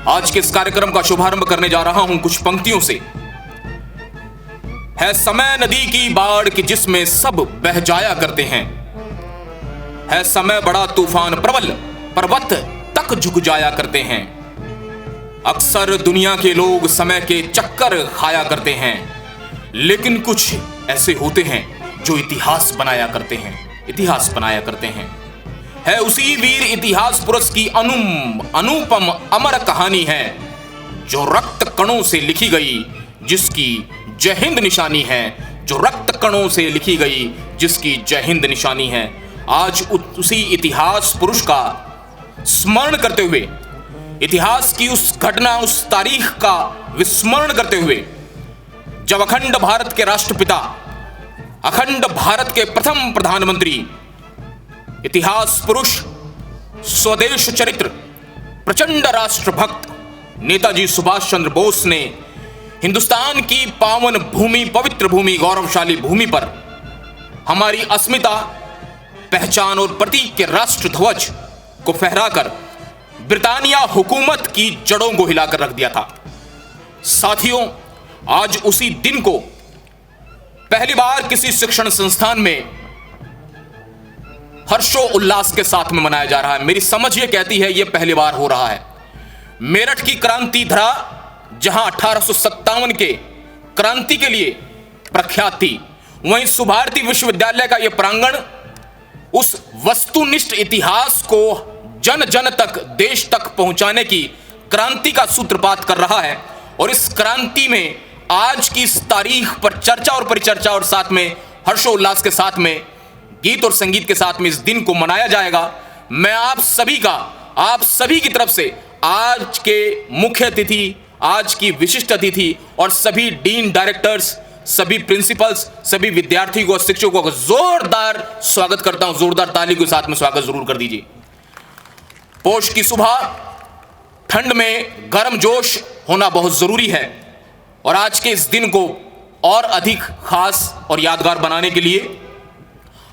आज के इस कार्यक्रम का शुभारंभ करने जा रहा हूं कुछ पंक्तियों से। है समय नदी की बाढ़ कि जिसमें सब बह जाया करते हैं, है समय बड़ा तूफान प्रबल पर्वत तक झुक जाया करते हैं। अक्सर दुनिया के लोग समय के चक्कर खाया करते हैं, लेकिन कुछ ऐसे होते हैं जो इतिहास बनाया करते हैं, इतिहास बनाया करते हैं। है उसी वीर इतिहास पुरुष की अनुपम अमर कहानी है, जो रक्त कणों से लिखी गई जिसकी जय हिंद निशानी है, जो रक्त कणों से लिखी गई जिसकी जय हिंद निशानी है। आज उसी इतिहास पुरुष का स्मरण करते हुए, इतिहास की उस घटना, उस तारीख का विस्मरण करते हुए, जब अखंड भारत के राष्ट्रपिता, अखंड भारत के प्रथम प्रधानमंत्री, इतिहास पुरुष, स्वदेश चरित्र, प्रचंड राष्ट्रभक्त नेताजी सुभाष चंद्र बोस ने हिंदुस्तान की पावन भूमि, पवित्र भूमि, गौरवशाली भूमि पर हमारी अस्मिता, पहचान और प्रतीक के राष्ट्र ध्वज को फहराकर ब्रिटानिया हुकूमत की जड़ों को हिलाकर रख दिया था। साथियों, आज उसी दिन को पहली बार किसी शिक्षण संस्थान में हर्षो उल्लास के साथ में मनाया जा रहा है। मेरी समझ ये कहती है ये पहली बार हो रहा है। मेरठ की क्रांति धरा, जहां 1857 के क्रांति के लिए प्रख्यात थी, वहीं सुभारती विश्वविद्यालय का यह प्रांगण उस वस्तुनिष्ठ इतिहास को जन जन तक, देश तक पहुंचाने की क्रांति का सूत्रपात कर रहा है। और इस क्रांति में आज की इस तारीख पर चर्चा और परिचर्चा और साथ में हर्षोल्लास के साथ में गीत और संगीत के साथ में इस दिन को मनाया जाएगा। मैं आप सभी की तरफ से आज के मुख्य अतिथि, आज की विशिष्ट अतिथि और सभी डीन, डायरेक्टर्स, सभी प्रिंसिपल्स, सभी विद्यार्थियों और शिक्षकों का जोरदार स्वागत करता हूं। जोरदार ताली के साथ में स्वागत जरूर कर दीजिए। पोष की सुबह, ठंड में गर्मजोश होना बहुत जरूरी है और आज के इस दिन को और अधिक खास और यादगार बनाने के लिए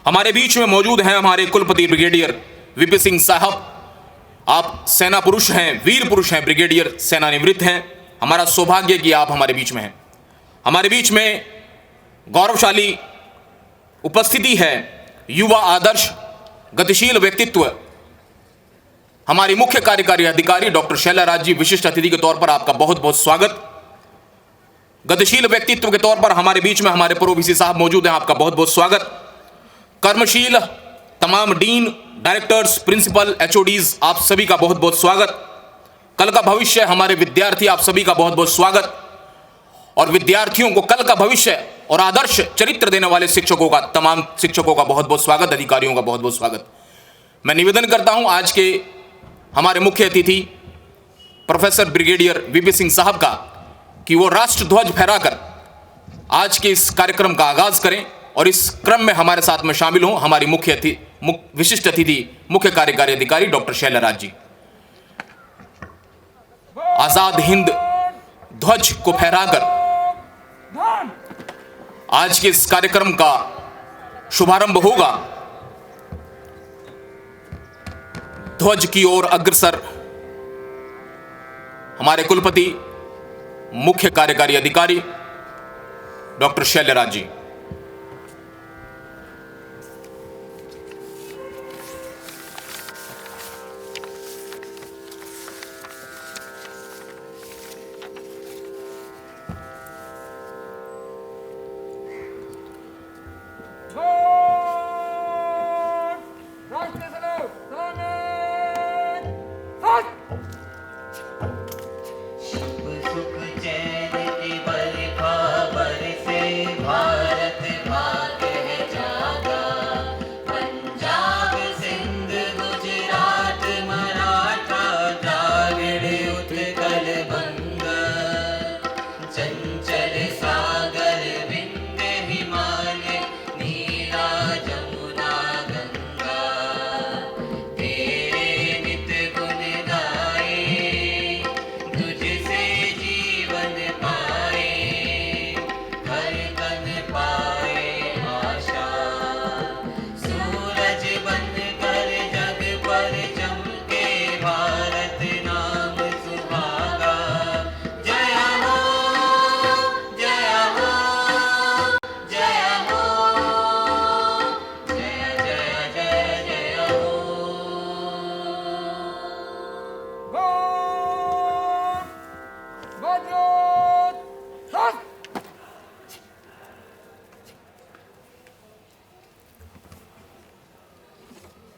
हमारे बीच में मौजूद हैं हमारे कुलपति ब्रिगेडियर वीपी सिंह साहब। आप सेना पुरुष हैं, वीर पुरुष हैं, ब्रिगेडियर सेनानिवृत्त हैं। हमारा सौभाग्य कि आप हमारे बीच में हैं। हमारे बीच में गौरवशाली उपस्थिति है, युवा आदर्श, गतिशील व्यक्तित्व, हमारी मुख्य कार्यकारी अधिकारी डॉक्टर शैला राज जी। विशिष्ट अतिथि के तौर पर आपका बहुत बहुत स्वागत। गतिशील व्यक्तित्व के तौर पर हमारे बीच में हमारे पूर्व वीसी साहब मौजूद हैं, आपका बहुत बहुत स्वागत। कर्मशील तमाम डीन, डायरेक्टर्स, प्रिंसिपल, एचओडीज, आप सभी का बहुत बहुत स्वागत। कल का भविष्य हमारे विद्यार्थी, आप सभी का बहुत बहुत स्वागत। और विद्यार्थियों को कल का भविष्य और आदर्श चरित्र देने वाले शिक्षकों का, तमाम शिक्षकों का बहुत बहुत स्वागत, अधिकारियों का बहुत बहुत स्वागत। मैं निवेदन करता हूं आज के हमारे मुख्य अतिथि प्रोफेसर ब्रिगेडियर वीपी सिंह साहब का कि वो राष्ट्र ध्वज फहराकर आज के इस कार्यक्रम का आगाज करें और इस क्रम में हमारे साथ में शामिल हों हमारी विशिष्ट अतिथि, मुख्य कार्यकारी अधिकारी डॉक्टर शैला राज जी। आजाद हिंद ध्वज को फहराकर आज के इस कार्यक्रम का शुभारंभ होगा। ध्वज की ओर अग्रसर हमारे कुलपति, मुख्य कार्यकारी अधिकारी डॉक्टर शैला राज जी। सुख चैन की बरखा बरसे भारत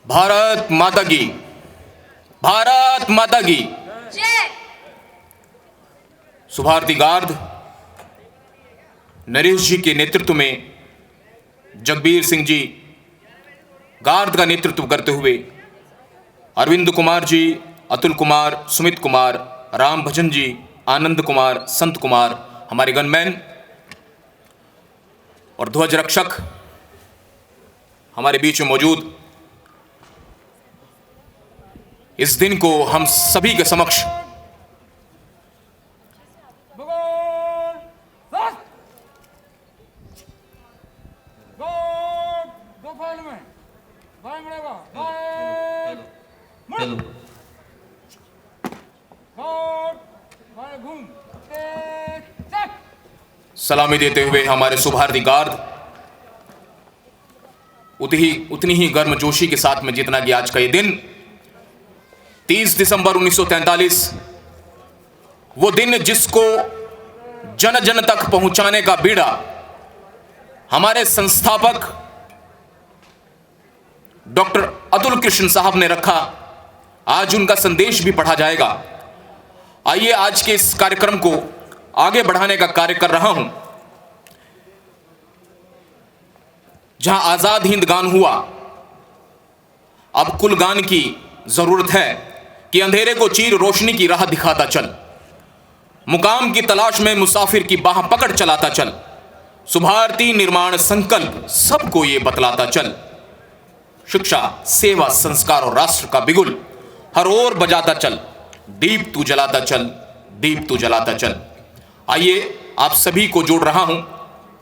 भारत माता की, भारत माता की जय। सुभारती गार्ड नरेश जी के नेतृत्व में जगबीर सिंह जी गार्ड का नेतृत्व करते हुए अरविंद कुमार जी, अतुल कुमार, सुमित कुमार, राम भजन जी, आनंद कुमार, संत कुमार, हमारे गनमैन और ध्वज रक्षक हमारे बीच में मौजूद, इस दिन को हम सभी के समक्ष सलामी देते हुए हमारे सुभारती गार्ड उतनी ही गर्मजोशी के साथ में जितना कि आज का ये दिन 30 दिसंबर 1943, वो दिन जिसको जन जन तक पहुंचाने का बीड़ा हमारे संस्थापक डॉक्टर अतुल कृष्ण साहब ने रखा, आज उनका संदेश भी पढ़ा जाएगा। आइए आज के इस कार्यक्रम को आगे बढ़ाने का कार्य कर रहा हूं। जहां आजाद हिंद गान हुआ, अब कुल गान की जरूरत है कि अंधेरे को चीर रोशनी की राह दिखाता चल, मुकाम की तलाश में मुसाफिर की बाह पकड़ चलाता चल, सुभारती निर्माण संकल्प सबको ये बतलाता चल, शिक्षा, सेवा, संस्कार और राष्ट्र का बिगुल हर ओर बजाता चल, दीप तू जलाता चल, दीप तू जलाता चल। आइए आप सभी को जोड़ रहा हूं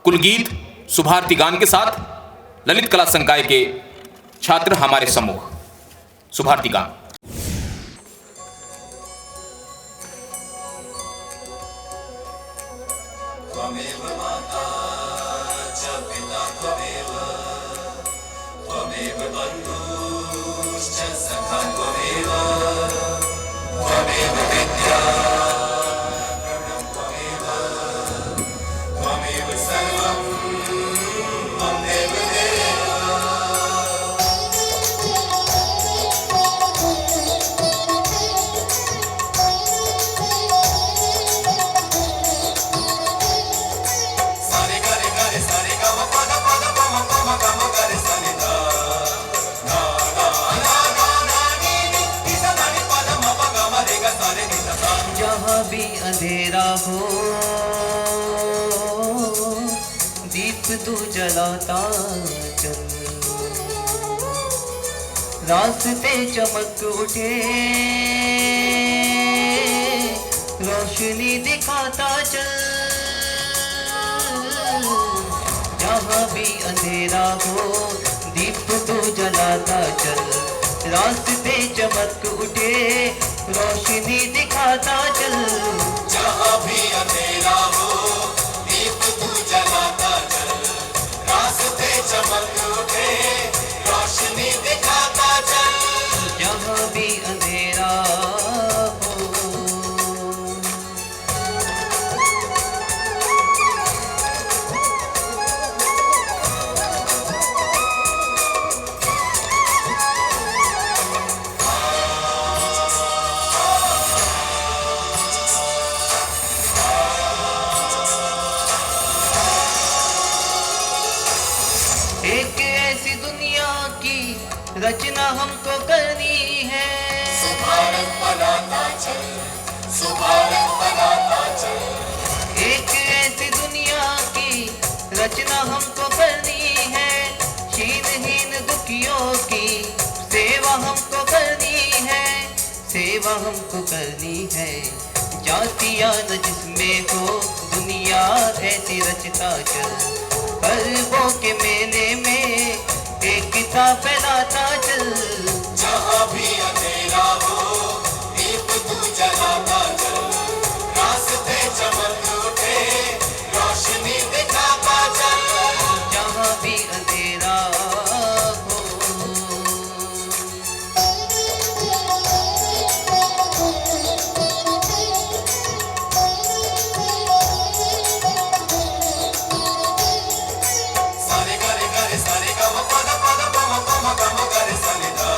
कुलगीत सुभारती गान के साथ। ललित कला संकाय के छात्र हमारे सम्मुख सुभारती गान। त्वमेव माता च पिता त्वमेव, त्वमेव बन्धुश्च सखा त्वमेव, त्वमेव विद्या प्रणं त्वमेव, त्वमेव सर्वं मम देवदेव। सारे गरे गरे सारे गम पद पद पम पम गम गरे सनि धा ना ना ना ना ना नी नी नी सा धा नी पद म प ग म रे ग सा रे नि सा सा। जहाँ भी अंधेरा हो दीप तू जलाता चल, रास्ते चमक उठे रोशनी दिखाता चल। जहाँ भी अंधेरा हो दीप तू जलाता चल, रास्ते चमक उठे रोशनी दिखाता चल। जहाँ भी अंधेरा हो दीप तू जलाता चल, रास्ते चमक उठे रोशनी दिखाता चल। जहाँ भी अंधेरा हो। एक ऐसी दुनिया की रचना हमको करनी है, भारत बनाता चल, सुभारत बनाता चल। एक ऐसी दुनिया की रचना हमको करनी है, हीन दुखियों की सेवा हमको करनी है, सेवा हमको करनी है। जातियां न जिसमें हो दुनिया ऐसी रचता चल, पर्वों के मेले में एकता फैलाता चल। जहाँ भी अंधेरा हो दीप तू जलाता चल, रास्ते चमक उठे रोशनी दिखाता चल। जहाँ भी अंधेरा हो। सारे गरे गरे सारे गम पद पद पम पम गम गरे सनि धा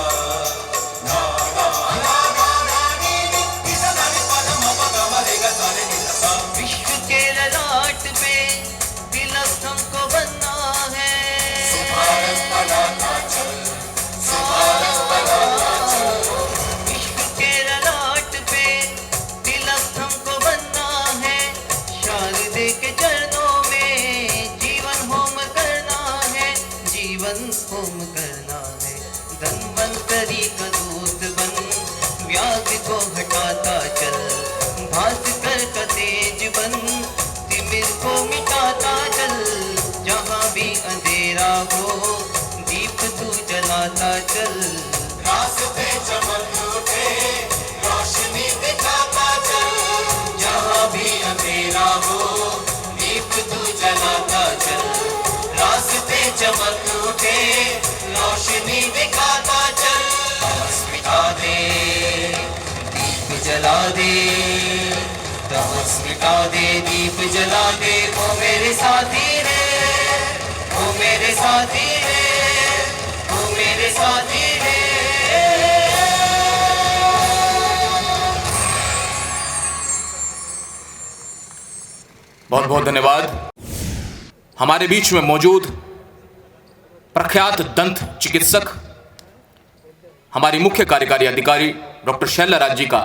को हटाता चल, भास्कर का तेज बन तिमिर को मिटाता चल। जहाँ भी अंधेरा हो दीप तू जलाता चल। रास्ते चमक उठे रोशनी दिखाता चल। जहाँ भी अंधेरा हो दीप तू जलाता चल। रास्ते चमक उठे रोशनी दिखाता चल। तमस मिटा दे दीप जला दे, तमस मिटा दे दीप जला दे। ओ मेरे साथी रे, ओ मेरे साथी रे, ओ मेरे साथी रे। बहुत बहुत धन्यवाद। हमारे बीच में मौजूद प्रख्यात दंत चिकित्सक हमारी मुख्य कार्यकारी अधिकारी डॉक्टर शैला राज जी का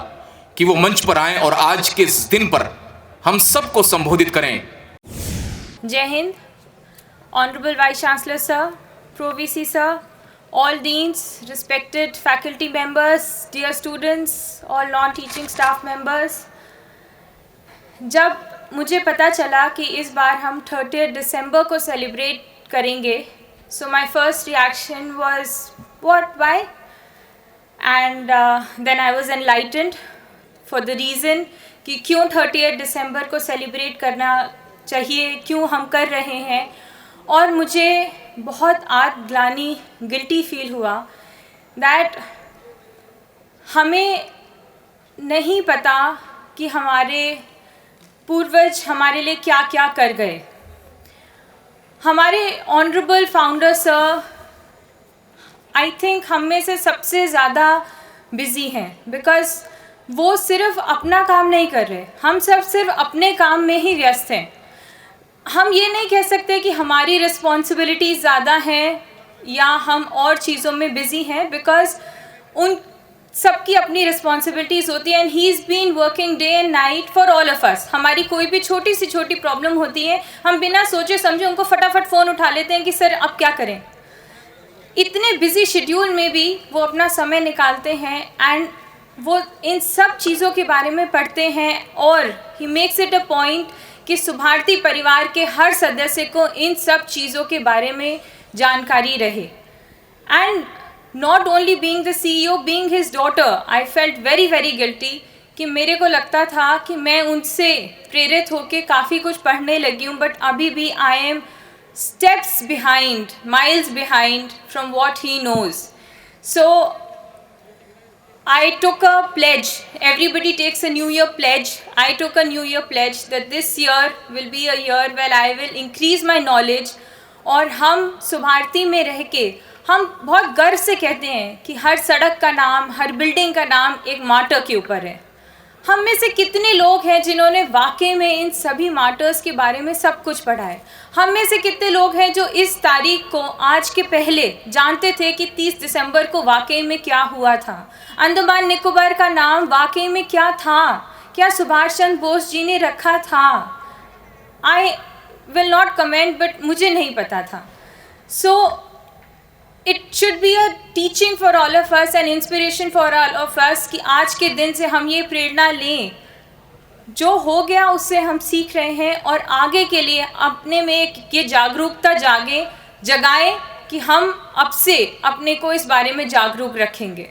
कि वो मंच पर आएं और आज के इस दिन पर हम सबको संबोधित करें। जय Hind. Honourable vice chancellor sir, pro VC sir, all deans, respected faculty members, dear students, all non-teaching staff members, जब मुझे पता चला कि इस बार हम 30 दिसंबर को सेलिब्रेट करेंगे, so my first reaction was what, why? And then I was enlightened for the reason कि क्यों 30 दिसंबर को सेलिब्रेट करना चाहिए, क्यों हम कर रहे हैं। और मुझे बहुत आत्मग्लानि, गिल्टी फील हुआ दैट हमें नहीं पता कि हमारे पूर्वज हमारे लिए क्या क्या कर गए। हमारे honourable founder sir I think हम में से सबसे ज़्यादा बिज़ी हैं, बिकॉज़ वो सिर्फ अपना काम नहीं कर रहे, हम सब सिर्फ अपने काम में ही व्यस्त हैं। हम ये नहीं कह सकते कि हमारी रिस्पॉन्सिबिलिटीज़ ज़्यादा हैं या हम और चीज़ों में बिज़ी हैं, बिकॉज़ उन सबकी अपनी रिस्पॉन्सिबिलिटीज़ होती है। And he is been working day and night for all of us. हमारी कोई भी छोटी सी छोटी प्रॉब्लम होती है, हम बिना सोचे समझे उनको फटाफट फ़ोन उठा लेते हैं कि सर अब क्या करें। इतने बिज़ी शेड्यूल में भी वो अपना समय निकालते हैं एंड वो इन सब चीज़ों के बारे में पढ़ते हैं और he makes it a point कि सुभारती परिवार के हर सदस्य को इन सब चीज़ों के बारे में जानकारी रहे। And not only being the CEO, being his daughter, I felt very very guilty कि मेरे को लगता था कि मैं उनसे प्रेरित होकर काफ़ी कुछ पढ़ने लगी हूँ, बट अभी भी I am steps behind, miles behind from what he knows. So I took a pledge. Everybody takes a New Year pledge. I took a New Year pledge that this year will be a year where I will increase my knowledge. और हम सुभारती में रह के हम बहुत गर्व से कहते हैं कि हर सड़क का नाम, हर बिल्डिंग का नाम एक मार्टर के ऊपर है। हम में से कितने लोग हैं जिन्होंने वाकई में इन सभी मार्टर्स के बारे में सब कुछ पढ़ा है। हम में से कितने लोग हैं जो इस तारीख को आज के पहले जानते थे कि 30 दिसंबर को वाकई में क्या हुआ था, अंडमान निकोबार का नाम वाकई में क्या था, क्या सुभाष चंद्र बोस जी ने रखा था। I will not comment, but मुझे नहीं पता था। So it should be a teaching for all of us and inspiration for all of अस कि आज के दिन से हम ये प्रेरणा लें, जो हो गया उससे हम सीख रहे हैं और आगे के लिए अपने में एक ये जागरूकता जगाएं कि हम अब से अपने को इस बारे में जागरूक रखेंगे।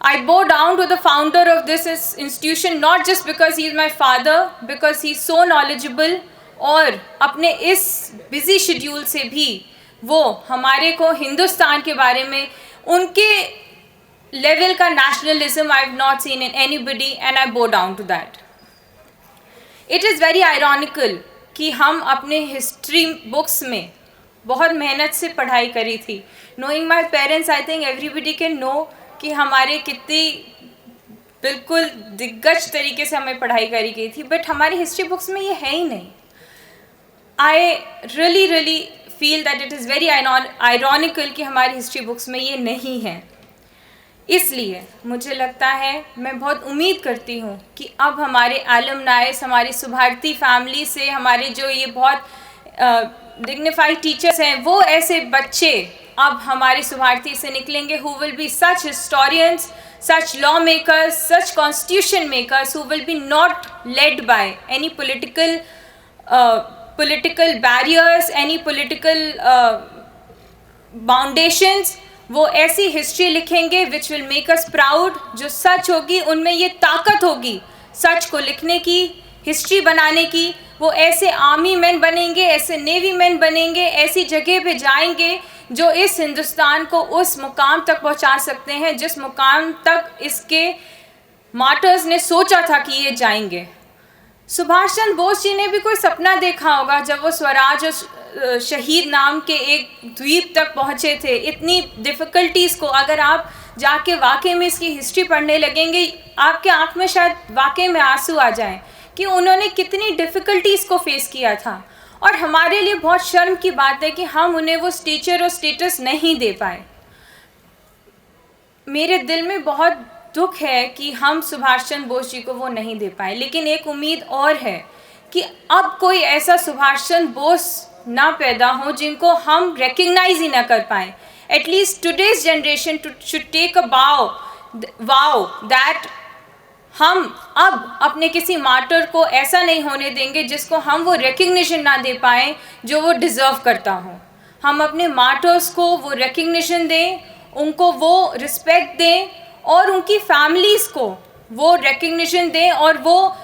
I bow down to the founder of this institution not just because he is my father, because he is so knowledgeable, और अपने इस बिजी शेड्यूल से भी वो हमारे को हिंदुस्तान के बारे में उनके लेवल का nationalism I have not seen in anybody and I bow down to that. It is very ironical कि हम अपने हिस्ट्री बुक्स में बहुत मेहनत से पढ़ाई करी थी। Knowing my parents, I think everybody can know कि हमारे कितनी बिल्कुल दिग्गज तरीके से हमें पढ़ाई करी गई थी, बट हमारी हिस्ट्री बुक्स में ये है ही नहीं। I really feel that it is very ironical कि हमारी हिस्ट्री बुक्स में ये नहीं है। इसलिए मुझे लगता है, मैं बहुत उम्मीद करती हूँ कि अब हमारे एलुमनाइज, हमारी सुभारती फैमिली से हमारे जो ये बहुत डिग्निफाइड टीचर्स हैं, वो ऐसे बच्चे अब हमारे सुभारती से निकलेंगे who will be such historians, such lawmakers, such constitution makers who will be not led by any political barriers, any political foundations. वो ऐसी हिस्ट्री लिखेंगे which will make us proud, जो सच होगी उनमें ये ताकत होगी सच को लिखने की, हिस्ट्री बनाने की। वो ऐसे आर्मी मैन बनेंगे, ऐसे नेवी मैन बनेंगे, ऐसी जगह पे जाएंगे जो इस हिंदुस्तान को उस मुकाम तक पहुंचा सकते हैं जिस मुकाम तक इसके मार्टर्स ने सोचा था कि ये जाएंगे। सुभाष चंद्र बोस जी ने भी कोई सपना देखा होगा जब वो स्वराज और शहीद नाम के एक द्वीप तक पहुँचे थे। इतनी डिफ़िकल्टीज़ को अगर आप जाके वाकई में इसकी हिस्ट्री पढ़ने लगेंगे, आपके आँख में शायद वाकई में आंसू आ जाएं कि उन्होंने कितनी डिफ़िकल्टीज़ को फेस किया था। और हमारे लिए बहुत शर्म की बात है कि हम उन्हें वो टीचर और स्टेटस नहीं दे पाए। मेरे दिल में बहुत दुख है कि हम सुभाष चंद्र बोस जी को वो नहीं दे पाए, लेकिन एक उम्मीद और है कि अब कोई ऐसा सुभाष चंद्र बोस ना पैदा हो जिनको हम रिकग्नाइज ही ना कर पाए। At least today's generation should take a vow that हम अब अपने किसी मार्टर को ऐसा नहीं होने देंगे जिसको हम वो रिकग्निशन ना दे पाएँ जो वो डिज़र्व करता हो। हम अपने मार्टर्स को वो रिकग्निशन दें, उनको वो रिस्पेक्ट दें और उनकी फैमिलीज़ को वो रिकग्निशन दें और वो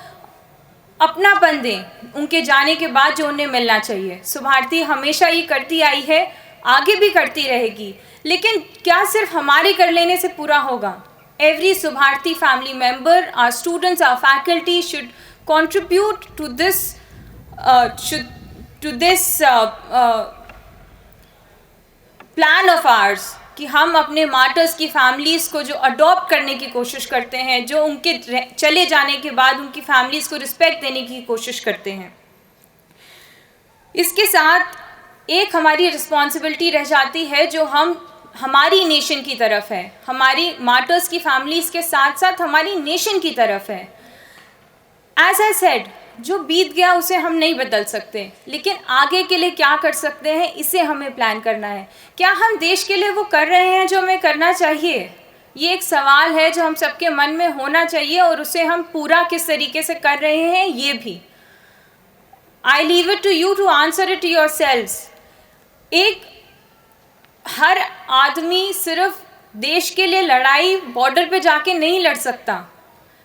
अपनापन दें उनके जाने के बाद जो उन्हें मिलना चाहिए। सुभारती हमेशा ये करती आई है, आगे भी करती रहेगी, लेकिन क्या सिर्फ हमारे कर लेने से पूरा होगा? Every Subharti family member, our students, our faculty should contribute to this plan of ours कि हम अपने मार्टर्स की फैमिलीज़ को जो अडॉप्ट करने की कोशिश करते हैं, जो उनके चले जाने के बाद उनकी फैमिलीज़ को रिस्पेक्ट देने की कोशिश करते हैं। इसके साथ एक हमारी रिस्पॉन्सिबिलिटी रह जाती है जो हमारी नेशन की तरफ है, हमारी मार्टर्स की फैमिलीज़ के साथ साथ हमारी नेशन की तरफ है। एज आई सेड, जो बीत गया उसे हम नहीं बदल सकते, लेकिन आगे के लिए क्या कर सकते हैं इसे हमें प्लान करना है। क्या हम देश के लिए वो कर रहे हैं जो हमें करना चाहिए? ये एक सवाल है जो हम सबके मन में होना चाहिए, और उसे हम पूरा किस तरीके से कर रहे हैं ये भी। I leave it to you to answer it yourselves. हर आदमी सिर्फ देश के लिए लड़ाई बॉर्डर पे जाके नहीं लड़ सकता।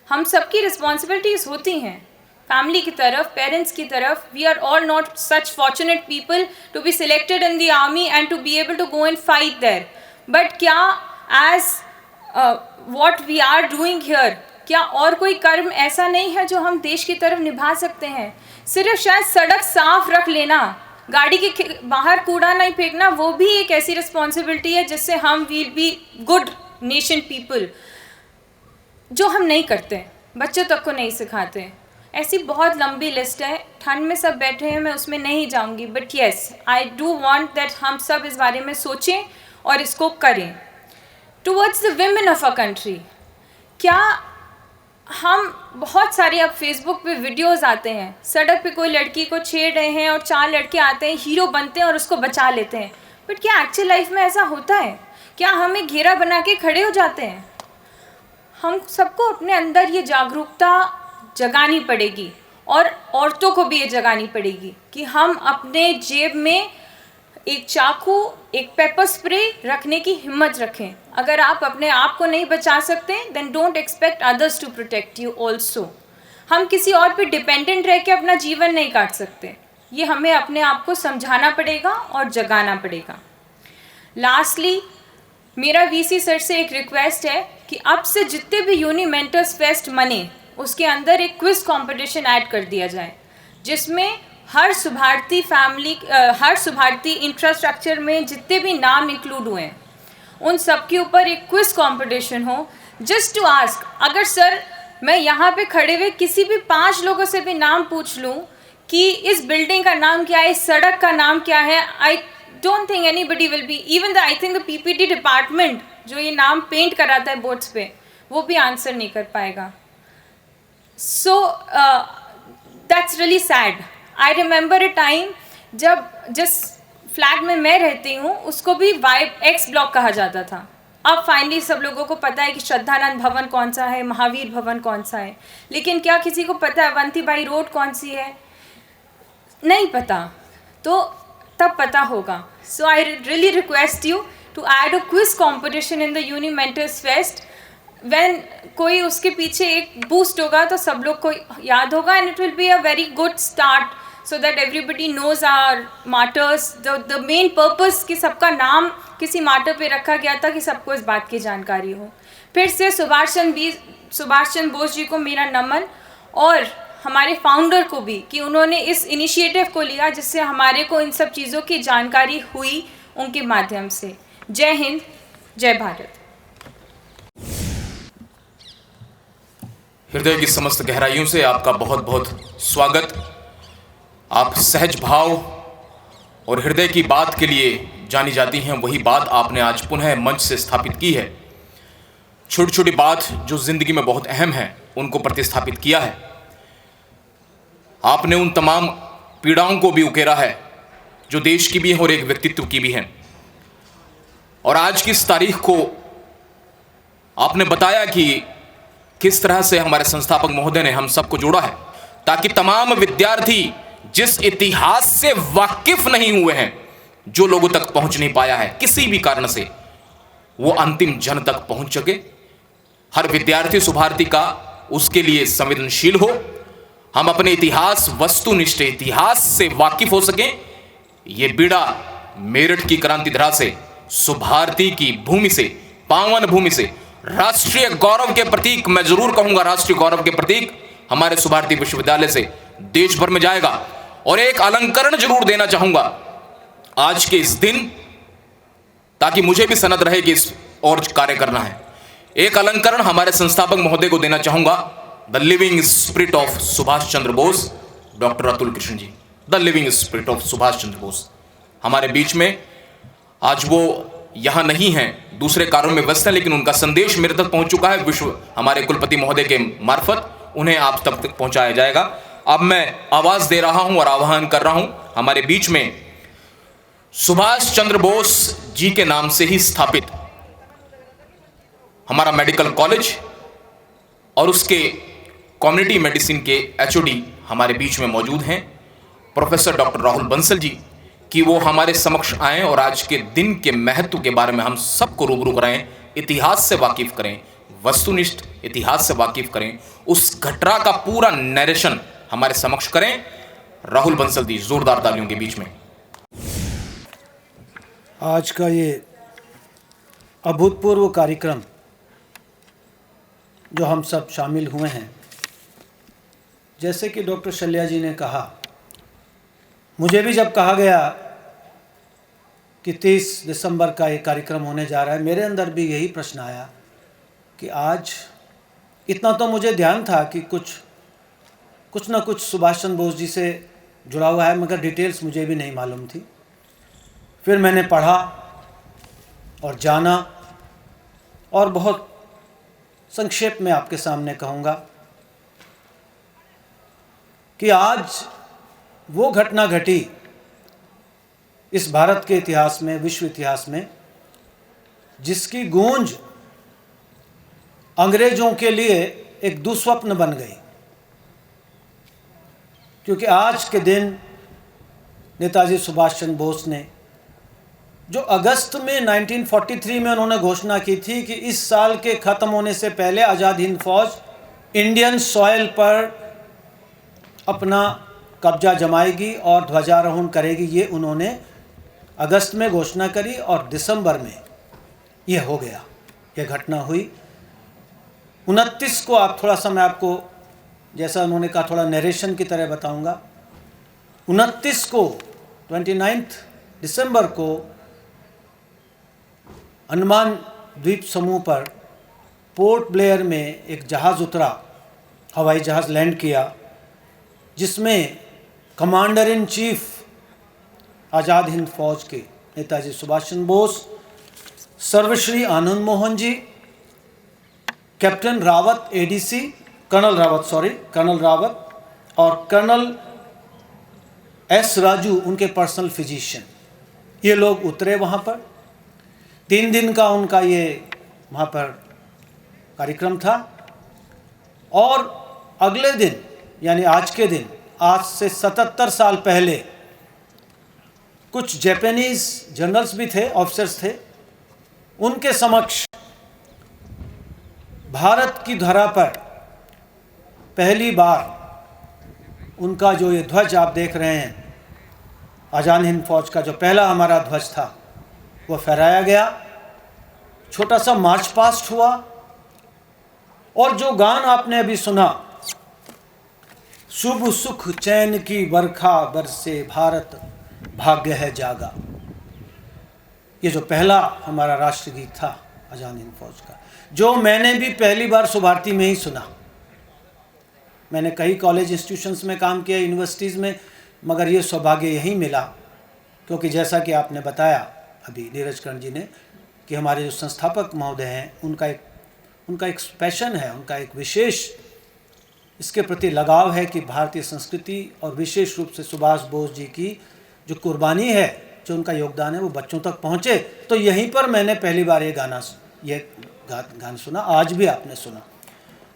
हम सबकी रिस्पॉन्सिबिलिटीज़ होती हैं, फैमिली की तरफ, पेरेंट्स की तरफ। We are all not such fortunate people to be selected in the army and to be able to go and fight there. But क्या as what we are doing here, क्या और कोई कर्म ऐसा नहीं है जो हम देश की तरफ निभा सकते हैं? सिर्फ शायद सड़क साफ रख लेना, गाड़ी के बाहर कूड़ा नहीं फेंकना, वो भी एक ऐसी रिस्पॉन्सिबिलिटी है जिससे हम will be good nation people, जो हम नहीं करते, बच्चों तक को नहीं सिखाते। ऐसी बहुत लंबी लिस्ट है, ठंड में सब बैठे हैं, मैं उसमें नहीं जाऊंगी। But yes, I do want that हम सब इस बारे में सोचें और इसको करें। Towards the women of a country, क्या हम बहुत सारे अब फेसबुक पे वीडियोस आते हैं, सड़क पे कोई लड़की को छेड़ रहे हैं और 4 लड़के आते हैं, हीरो बनते हैं और उसको बचा लेते हैं। बट क्या एक्चुअल लाइफ में ऐसा होता है? क्या हमें घेरा बना के खड़े हो जाते हैं? हम सबको अपने अंदर ये जागरूकता जगानी पड़ेगी, और औरतों को भी ये जगानी पड़ेगी कि हम अपने जेब में एक चाकू, एक पेपर स्प्रे रखने की हिम्मत रखें। अगर आप अपने आप को नहीं बचा सकते, then don't expect others to protect you also. हम किसी और पे डिपेंडेंट रह के अपना जीवन नहीं काट सकते। ये हमें अपने आप को समझाना पड़ेगा और जगाना पड़ेगा। लास्टली, मेरा वीसी सर से एक रिक्वेस्ट है कि अब से जितने भी यूनि मेंटर्स फेस्ट मने, उसके अंदर एक क्विज कंपटीशन ऐड कर दिया जाए, जिसमें हर सुभारती इंफ्रास्ट्रक्चर में जितने भी नाम इंक्लूड हुए हैं उन सब के ऊपर एक क्विज कंपटीशन हो, जस्ट टू आस्क। अगर सर मैं यहाँ पे खड़े हुए किसी भी 5 लोगों से भी नाम पूछ लूँ कि इस बिल्डिंग का नाम क्या है, इस सड़क का नाम क्या है, I don't think anybody will be, even I think the PPT department जो ये नाम पेंट कराता है बोर्ड्स पे, वो भी आंसर नहीं कर पाएगा। So that's really sad. I remember a time जब जिस फ्लैट में मैं रहती हूँ उसको भी वाइब एक्स ब्लॉक कहा जाता था। अब फाइनली सब लोगों को पता है कि श्रद्धानंद भवन कौन सा है, महावीर भवन कौन सा है, लेकिन क्या किसी को पता है अवंतीबाई रोड कौन सी है? नहीं पता। तो तब पता होगा। So I really request you to add a quiz competition in the uni mentors fest. When कोई उसके पीछे एक बूस्ट होगा तो सब लोग को याद होगा, and it will be a very good start so that everybody knows our martyrs, the main purpose कि सबका नाम किसी मार्टर पे रखा गया था कि सबको इस बात की जानकारी हो। फिर से सुभाष चंद्र बोस जी को मेरा नमन, और हमारे फाउंडर को भी कि उन्होंने इस इनिशिएटिव को लिया जिससे हमारे को इन सब चीज़ों की जानकारी हुई उनके माध्यम से। जय हिंद, जय भारत। हृदय की समस्त गहराइयों से आपका बहुत बहुत स्वागत। आप सहज भाव और हृदय की बात के लिए जानी जाती हैं, वही बात आपने आज पुनः मंच से स्थापित की है। छोटी छोटी बात जो जिंदगी में बहुत अहम है उनको प्रतिस्थापित किया है। आपने उन तमाम पीड़ाओं को भी उकेरा है जो देश की भी है और एक व्यक्तित्व की भी है। और आज की इस तारीख को आपने बताया कि किस तरह से हमारे संस्थापक महोदय ने हम सबको जोड़ा है, ताकि तमाम विद्यार्थी जिस इतिहास से वाकिफ नहीं हुए हैं, जो लोगों तक पहुंच नहीं पाया है किसी भी कारण से, वो अंतिम जन तक पहुंच सके। हर विद्यार्थी सुभारती का उसके लिए संवेदनशील हो, हम अपने इतिहास, वस्तुनिष्ठ इतिहास से वाकिफ हो सकें। ये बीड़ा मेरठ की क्रांति धरा से, सुभारती की भूमि से, पावन भूमि से, राष्ट्रीय गौरव के प्रतीक, मैं जरूर कहूंगा राष्ट्रीय गौरव के प्रतीक हमारे सुभारती विश्वविद्यालय से देश भर में जाएगा। और एक अलंकरण जरूर देना चाहूंगा आज के इस दिन, ताकि मुझे भी सनद रहे कि इस और कार्य करना है। एक अलंकरण हमारे संस्थापक महोदय को देना चाहूंगा, the living spirit of Subhash Chandra Bose, doctor Atul Krishna ji. The living spirit of Subhash Chandra Bose हमारे बीच में आज वो यहाँ नहीं हैं, दूसरे कार्यों में व्यस्त हैं, लेकिन उनका संदेश मेरे तक पहुंच चुका है। विश्व हमारे कुलपति महोदय के मार्फत उन्हें आप तक पहुंचाया जाएगा। अब मैं आवाज दे रहा हूं और आह्वान कर रहा हूं, हमारे बीच में सुभाष चंद्र बोस जी के नाम से ही स्थापित हमारा मेडिकल कॉलेज और उसके कम्युनिटी मेडिसिन के एचओडी हमारे बीच में मौजूद हैं, प्रोफेसर डॉक्टर राहुल बंसल जी, कि वो हमारे समक्ष आएं और आज के दिन के महत्व के बारे में हम सबको रूबरू कराएं, इतिहास से वाकिफ करें, वस्तुनिष्ठ इतिहास से वाकिफ करें, उस घटना का पूरा नरेशन हमारे समक्ष करें। राहुल बंसल जी, जोरदार तालियों के बीच में। आज का ये अभूतपूर्व कार्यक्रम जो हम सब शामिल हुए हैं, जैसे कि डॉक्टर शल्या जी ने कहा, मुझे भी जब कहा गया कि 30 दिसंबर का ये कार्यक्रम होने जा रहा है, मेरे अंदर भी यही प्रश्न आया कि आज इतना तो मुझे ध्यान था कि कुछ ना कुछ सुभाष चंद्र बोस जी से जुड़ा हुआ है, मगर डिटेल्स मुझे भी नहीं मालूम थी। फिर मैंने पढ़ा और जाना, और बहुत संक्षेप में आपके सामने कहूँगा कि आज वो घटना घटी इस भारत के इतिहास में, विश्व इतिहास में, जिसकी गूंज अंग्रेजों के लिए एक दुस्वप्न बन गई। क्योंकि आज के दिन नेताजी सुभाष चंद्र बोस ने जो अगस्त में 1943 में उन्होंने घोषणा की थी कि इस साल के ख़त्म होने से पहले आज़ाद हिंद फौज इंडियन सॉइल पर अपना कब्जा जमाएगी और ध्वजारोहण करेगी, ये उन्होंने अगस्त में घोषणा करी और दिसंबर में ये हो गया, ये घटना हुई। 29 को आप थोड़ा सा मैं आपको, जैसा उन्होंने कहा, थोड़ा नरेशन की तरह बताऊंगा। 29 को 29 दिसंबर को अंडमान द्वीप समूह पर पोर्ट ब्लेयर में एक जहाज़ उतरा, हवाई जहाज़ लैंड किया, जिसमें commander in chief Azad Hind Fauj के नेताजी सुभाष चंद्र बोस, सर्वश्री Anand Mohan ji, captain Rawat ADC, colonel Rawat और कर्नल एस राजू उनके पर्सनल फिजिशियन, ये लोग उतरे वहाँ पर। 3 दिन का उनका ये वहाँ पर कार्यक्रम था और अगले दिन यानी आज के दिन, आज से 77 साल पहले कुछ जापानीज जनरल्स भी थे, ऑफिसर्स थे, उनके समक्ष भारत की धरा पर पहली बार उनका जो ये ध्वज आप देख रहे हैं, आज़ाद हिंद फौज का जो पहला हमारा ध्वज था, वो फहराया गया। छोटा सा मार्च पास्ट हुआ और जो गान आपने अभी सुना, शुभ सुख चैन की बरखा बरसे भारत भाग्य है जागा, ये जो पहला हमारा राष्ट्रगीत था आज़ाद हिंद फौज का, जो मैंने भी पहली बार सुभारती में ही सुना। मैंने कई कॉलेज इंस्टीट्यूशंस में काम किया, यूनिवर्सिटीज़ में, मगर ये सौभाग्य यही मिला क्योंकि जैसा कि आपने बताया अभी नीरज कर्ण जी ने कि हमारे जो संस्थापक महोदय हैं, उनका एक पैशन है, उनका एक विशेष इसके प्रति लगाव है कि भारतीय संस्कृति और विशेष रूप से सुभाष बोस जी की जो कुर्बानी है, जो उनका योगदान है, वो बच्चों तक पहुँचे। तो यहीं पर मैंने पहली बार ये गाना सुना, आज भी आपने सुना।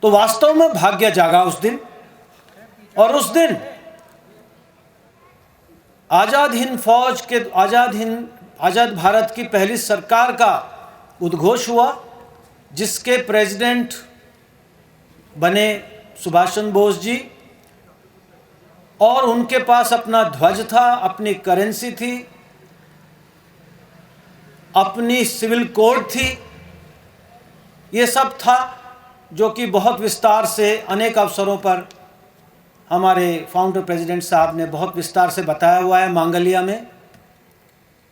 तो वास्तव में भाग्य जागा उस दिन, और उस दिन आज़ाद हिंद फौज के आज़ाद भारत की पहली सरकार का उद्घोष हुआ, जिसके प्रेसिडेंट बने सुभाष चंद्र बोस जी, और उनके पास अपना ध्वज था, अपनी करेंसी थी, अपनी सिविल कोड थी, ये सब था, जो कि बहुत विस्तार से अनेक अवसरों पर हमारे फाउंडर प्रेसिडेंट साहब ने बहुत विस्तार से बताया हुआ है मांगलिया में,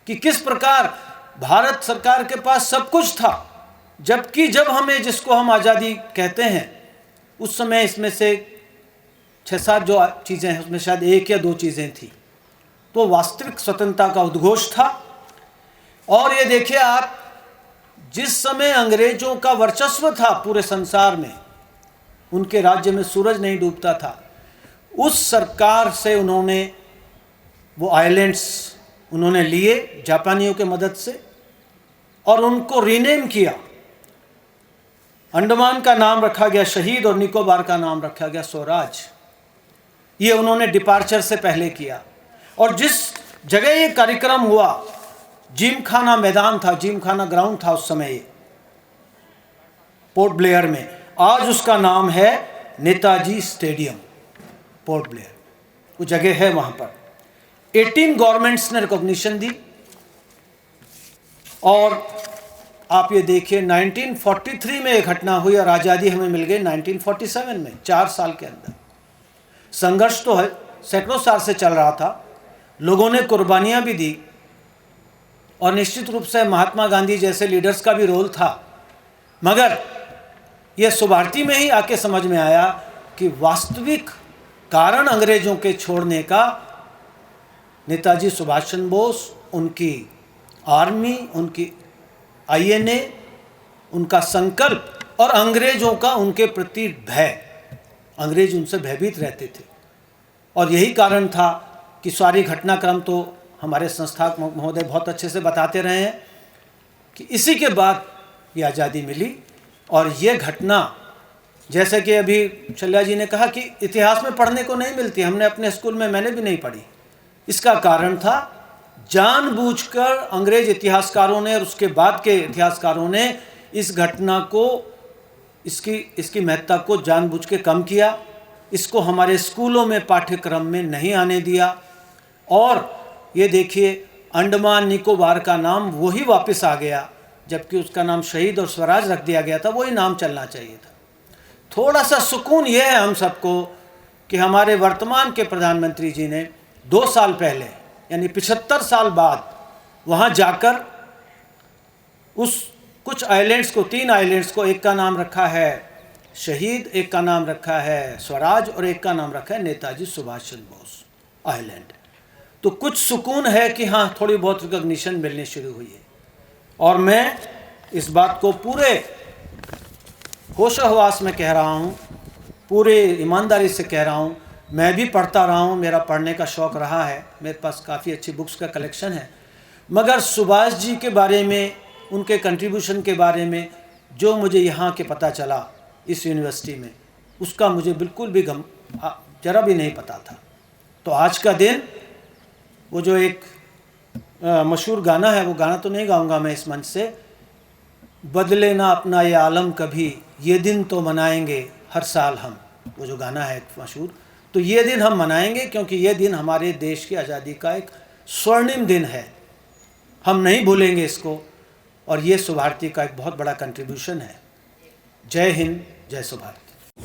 कि किस प्रकार भारत सरकार के पास सब कुछ था, जबकि जब हमें जिसको हम आज़ादी कहते हैं उस समय इसमें से 6-7 जो चीज़ें हैं उसमें शायद 1 या 2 चीज़ें थी। तो वास्तविक स्वतंत्रता का उद्घोष था। और ये देखिए आप, जिस समय अंग्रेजों का वर्चस्व था पूरे संसार में, उनके राज्य में सूरज नहीं डूबता था, उस सरकार से उन्होंने वो आइलैंड्स उन्होंने लिए जापानियों के मदद से और उनको रीनेम किया। अंडमान का नाम रखा गया शहीद और निकोबार का नाम रखा गया स्वराज। ये उन्होंने डिपार्चर से पहले किया। और जिस जगह ये कार्यक्रम हुआ, जिमखाना मैदान था, जिमखाना ग्राउंड था उस समय, पोर्ट ब्लेयर में, आज उसका नाम है नेताजी स्टेडियम, पोर्ट ब्लेयर, वो जगह है वहाँ पर। 18 गवर्नमेंट्स ने रिकॉग्निशन दी। और आप ये देखिए 1943 में एक घटना हुई और आज़ादी हमें मिल गई 1947 में, 4 साल के अंदर। संघर्ष तो है, सैकड़ों साल से चल रहा था, लोगों ने कुर्बानियाँ भी दी और निश्चित रूप से महात्मा गांधी जैसे लीडर्स का भी रोल था। मगर यह सुभारती में ही आके समझ में आया कि वास्तविक कारण अंग्रेजों के छोड़ने का नेताजी सुभाष चंद्र बोस, उनकी आर्मी, उनकी INA, उनका संकल्प और अंग्रेजों का उनके प्रति भय, अंग्रेज उनसे भयभीत रहते थे। और यही कारण था कि सारी घटनाक्रम तो हमारे संस्थापक महोदय बहुत अच्छे से बताते रहे हैं कि इसी के बाद ये आज़ादी मिली। और ये घटना, जैसे कि अभी शल्या जी ने कहा कि इतिहास में पढ़ने को नहीं मिलती, हमने अपने स्कूल में, मैंने भी नहीं पढ़ी। इसका कारण था जानबूझकर अंग्रेज इतिहासकारों ने और उसके बाद के इतिहासकारों ने इस घटना को, इसकी महत्ता को जानबूझ के कम किया, इसको हमारे स्कूलों में पाठ्यक्रम में नहीं आने दिया। और ये देखिए अंडमान निकोबार का नाम वही वापस आ गया, जबकि उसका नाम शहीद और स्वराज रख दिया गया था, वही नाम चलना चाहिए था। थोड़ा सा सुकून यह है हम सबको कि हमारे वर्तमान के प्रधानमंत्री जी ने 2 साल पहले, यानी 75 साल बाद वहाँ जाकर उस कुछ आइलैंड्स को, 3 आइलैंड्स को, एक का नाम रखा है शहीद, एक का नाम रखा है स्वराज और एक का नाम रखा है नेताजी सुभाष चंद्र बोस आइलैंड। तो कुछ सुकून है कि हाँ, थोड़ी बहुत रिकॉग्निशन मिलनी शुरू हुई है। और मैं इस बात को पूरे होशोहवास में कह रहा हूँ, पूरे ईमानदारी से कह रहा हूँ। मैं भी पढ़ता रहा हूँ, मेरा पढ़ने का शौक़ रहा है, मेरे पास काफ़ी अच्छी बुक्स का कलेक्शन है। मगर सुभाष जी के बारे में, उनके कंट्रीब्यूशन के बारे में जो मुझे यहाँ के पता चला इस यूनिवर्सिटी में, उसका मुझे बिल्कुल भी जरा भी नहीं पता था। तो आज का दिन, वो जो एक मशहूर गाना है, वो गाना तो नहीं गाऊंगा मैं इस मंच से, बदले ना अपना ये आलम कभी, ये दिन तो मनाएंगे हर साल हम, वो जो गाना है मशहूर, तो ये दिन हम मनाएंगे क्योंकि ये दिन हमारे देश की आज़ादी का एक स्वर्णिम दिन है, हम नहीं भूलेंगे इसको। और ये सुभारती का एक बहुत बड़ा कंट्रीब्यूशन है। जय हिंद, जय सुभारती।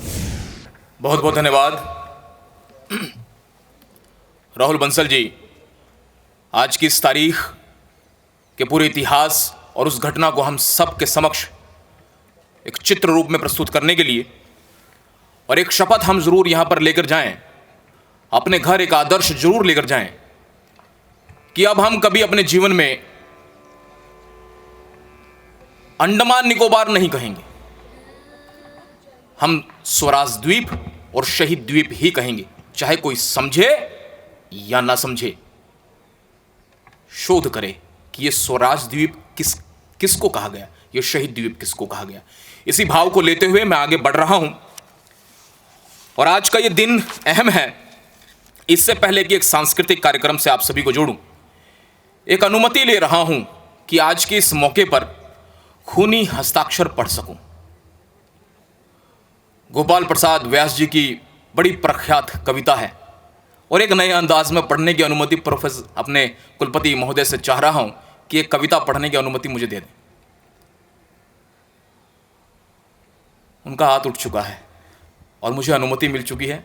बहुत बहुत धन्यवाद राहुल बंसल जी, आज की इस तारीख के पूरे इतिहास और उस घटना को हम सब के समक्ष एक चित्र रूप में प्रस्तुत करने के लिए, और एक शपथ हम जरूर यहां पर लेकर जाएं, अपने घर एक आदर्श जरूर लेकर जाएं कि अब हम कभी अपने जीवन में अंडमान निकोबार नहीं कहेंगे, हम स्वराज द्वीप और शहीद द्वीप ही कहेंगे, चाहे कोई समझे या ना समझे। शोध करे कि यह स्वराज द्वीप किसको कहा गया, यह शहीद द्वीप किसको कहा गया। इसी भाव को लेते हुए मैं आगे बढ़ रहा हूं, और आज का यह दिन अहम है। इससे पहले कि एक सांस्कृतिक कार्यक्रम से आप सभी को जोड़ूं, एक अनुमति ले रहा हूं कि आज के इस मौके पर खूनी हस्ताक्षर पढ़ सकूं। गोपाल प्रसाद व्यास जी की बड़ी प्रख्यात कविता है, और एक नए अंदाज में पढ़ने की अनुमति प्रोफेसर अपने कुलपति महोदय से चाह रहा हूं कि एक कविता पढ़ने की अनुमति मुझे दे दें। उनका हाथ उठ चुका है और मुझे अनुमति मिल चुकी है।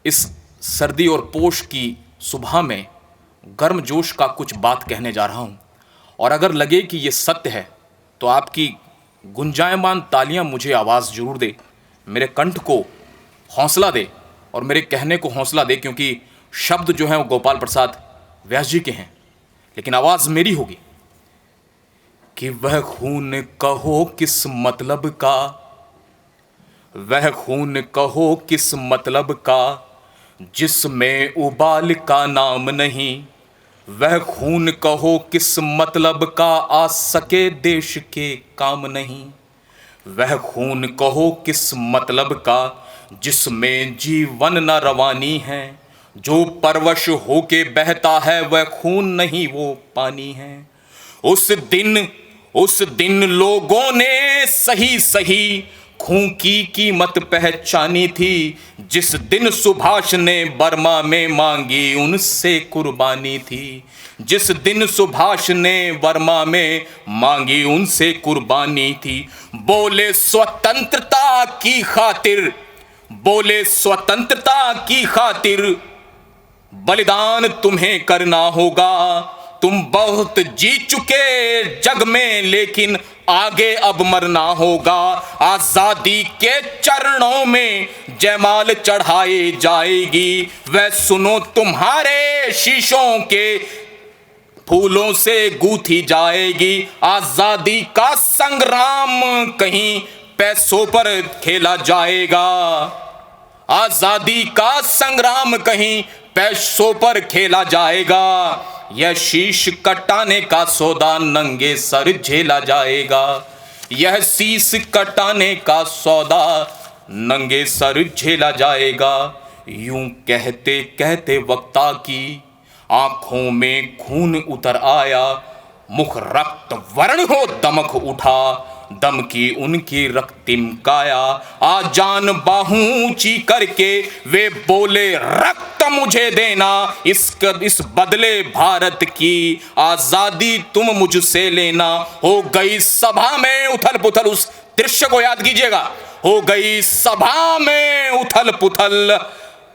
इस सर्दी और पोष की सुबह में गर्म जोश का कुछ बात कहने जा रहा हूं, और अगर लगे कि यह सत्य है तो आपकी गुंजायमान तालियां मुझे आवाज़ जरूर दे, मेरे कंठ को हौसला दे और मेरे कहने को हौसला दे, क्योंकि शब्द जो हैं वो गोपाल प्रसाद व्यास जी के हैं, लेकिन आवाज़ मेरी होगी। कि वह खून कहो किस मतलब का, वह खून कहो किस मतलब का, जिसमें उबाल का नाम नहीं, वह खून कहो किस मतलब का, आ सके देश के काम नहीं, वह खून कहो किस मतलब का, जिसमें जीवन न रवानी है, जो परवश होके बहता है वह खून नहीं वो पानी है। उस दिन लोगों ने सही सही खून की कीमत पहचानी थी, जिस दिन सुभाष ने बर्मा में मांगी उनसे कुर्बानी थी, जिस दिन सुभाष ने बर्मा में मांगी उनसे कुर्बानी थी। बोले स्वतंत्रता की खातिर, बोले स्वतंत्रता की खातिर बलिदान तुम्हें करना होगा, तुम बहुत जी चुके जग में लेकिन आगे अब मरना होगा। आजादी के चरणों में जयमाल चढ़ाई जाएगी, वह सुनो तुम्हारे शीशों के फूलों से गूंथी जाएगी। आजादी का संग्राम कहीं पैसों पर खेला जाएगा, आजादी का संग्राम कहीं पैसों पर खेला जाएगा। यह शीश कटाने का सौदा नंगे सर झेला जाएगा, यह शीश कटाने का सौदा नंगे सर झेला जाएगा। यूं कहते कहते वक्ता की आंखों में खून उतर आया, मुख रक्त वर्ण हो दमक उठा, दम की उनकी रक्तिम काया। आ जान बाहूं ऊंची करके वे बोले रक्त मुझे देना, इस बदले भारत की आजादी तुम मुझसे लेना। हो गई सभा में उथल पुथल, उस दृश्य को याद कीजिएगा। हो गई सभा में उथल पुथल,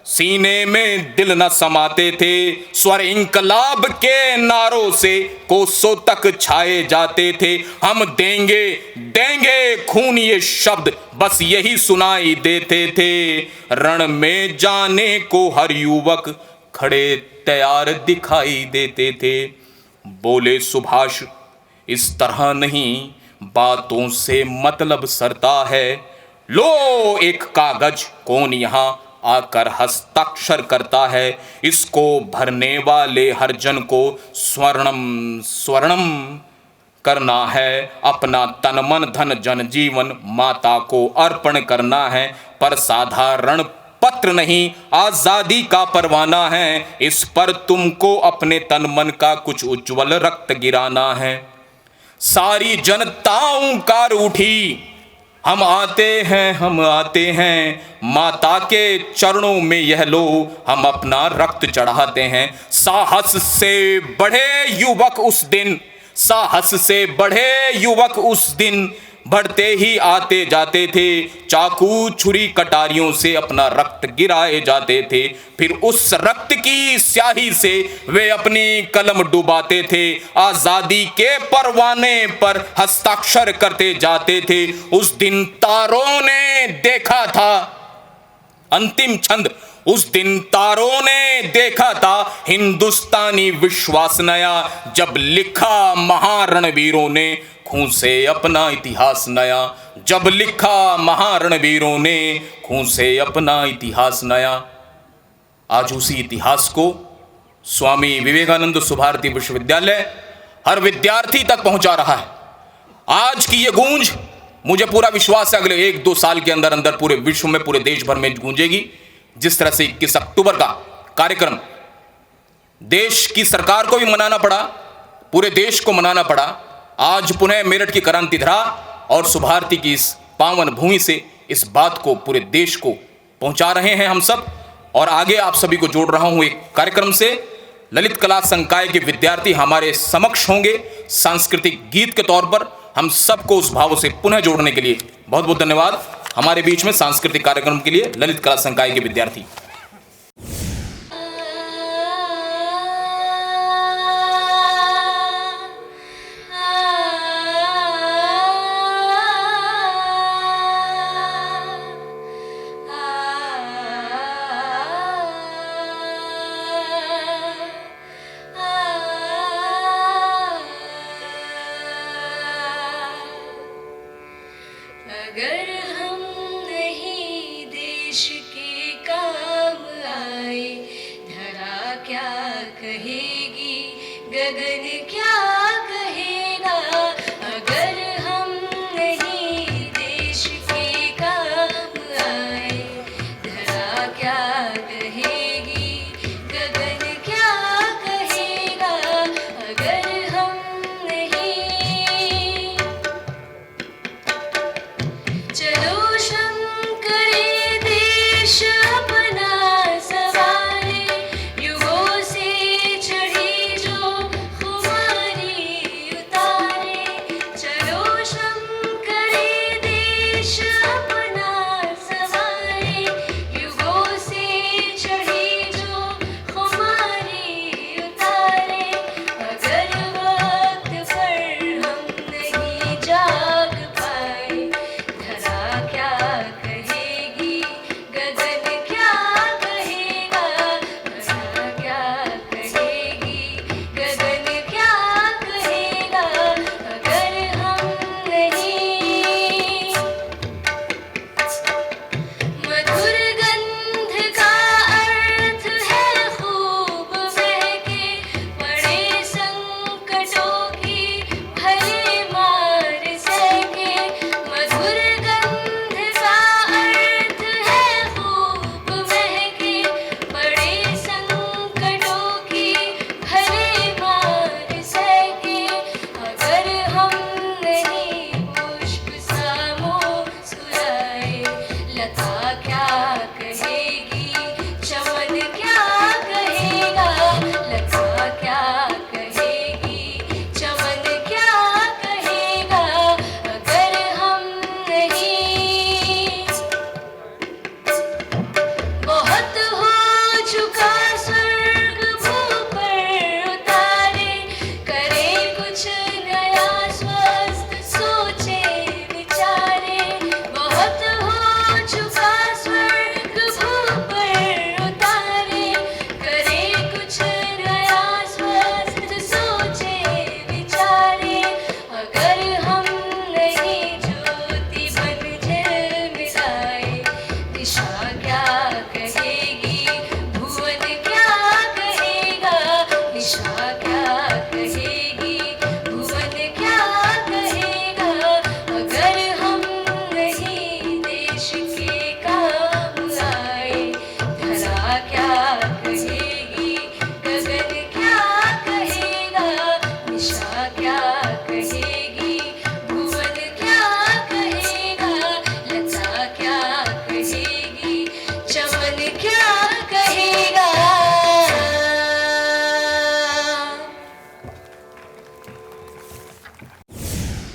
सीने में दिल न समाते थे, स्वर इंकलाब के नारों से कोसों तक छाए जाते थे। हम देंगे देंगे खून ये शब्द बस यही सुनाई देते थे, रण में जाने को हर युवक खड़े तैयार दिखाई देते थे। बोले सुभाष इस तरह नहीं, बातों से मतलब सरता है। लो एक कागज, कौन यहाँ आकर हस्ताक्षर करता है। इसको भरने वाले हर जन को स्वर्णम स्वर्णम करना है। अपना तन मन धन जन जीवन माता को अर्पण करना है। पर साधारण पत्र नहीं, आजादी का परवाना है। इस पर तुमको अपने तन मन का कुछ उज्जवल रक्त गिराना है। सारी जनता ऊंकार उठी, हम आते हैं, हम आते हैं। माता के चरणों में यह लो, हम अपना रक्त चढ़ाते हैं। साहस से बढ़े युवक उस दिन, साहस से बढ़े युवक उस दिन, बढ़ते ही आते जाते थे। चाकू छुरी कटारियों से अपना रक्त गिराए जाते थे। फिर उस रक्त की स्याही से वे अपनी कलम डुबाते थे। आजादी के परवाने पर हस्ताक्षर करते जाते थे। उस दिन तारों ने देखा था अंतिम छंद, उस दिन तारों ने देखा था हिंदुस्तानी विश्वास नया। जब लिखा महारणवीरों ने खून से अपना इतिहास नया। जब लिखा महारणवीरों ने खून से अपना इतिहास नया। आज उसी इतिहास को स्वामी विवेकानंद सुभारती विश्वविद्यालय हर विद्यार्थी तक पहुंचा रहा है। आज की ये गूंज मुझे पूरा विश्वास है अगले 1-2 साल के अंदर अंदर पूरे विश्व में, पूरे देश भर में गूंजेगी। जिस तरह से 21 अक्टूबर का कार्यक्रम देश की सरकार को भी मनाना पड़ा, पूरे देश को मनाना पड़ा, आज पुनः मेरठ की क्रांति धरा और सुभारती की इस पावन भूमि से इस बात को पूरे देश को पहुंचा रहे हैं हम सब। और आगे आप सभी को जोड़ रहा हूं एक कार्यक्रम से। ललित कला संकाय के विद्यार्थी हमारे समक्ष होंगे सांस्कृतिक गीत के तौर पर। हम सबको उस भाव से पुनः जोड़ने के लिए बहुत बहुत धन्यवाद। हमारे बीच में सांस्कृतिक कार्यक्रम के लिए ललित कला संकाय के विद्यार्थी। अगर हम नहीं देश के काम आए, धरा क्या कहेगी, गगन क्या कहेगा। अगर हम नहीं देश के काम आए, धरा क्या कहेगी, गगन क्या कहेगा। अगर हम नहीं चलो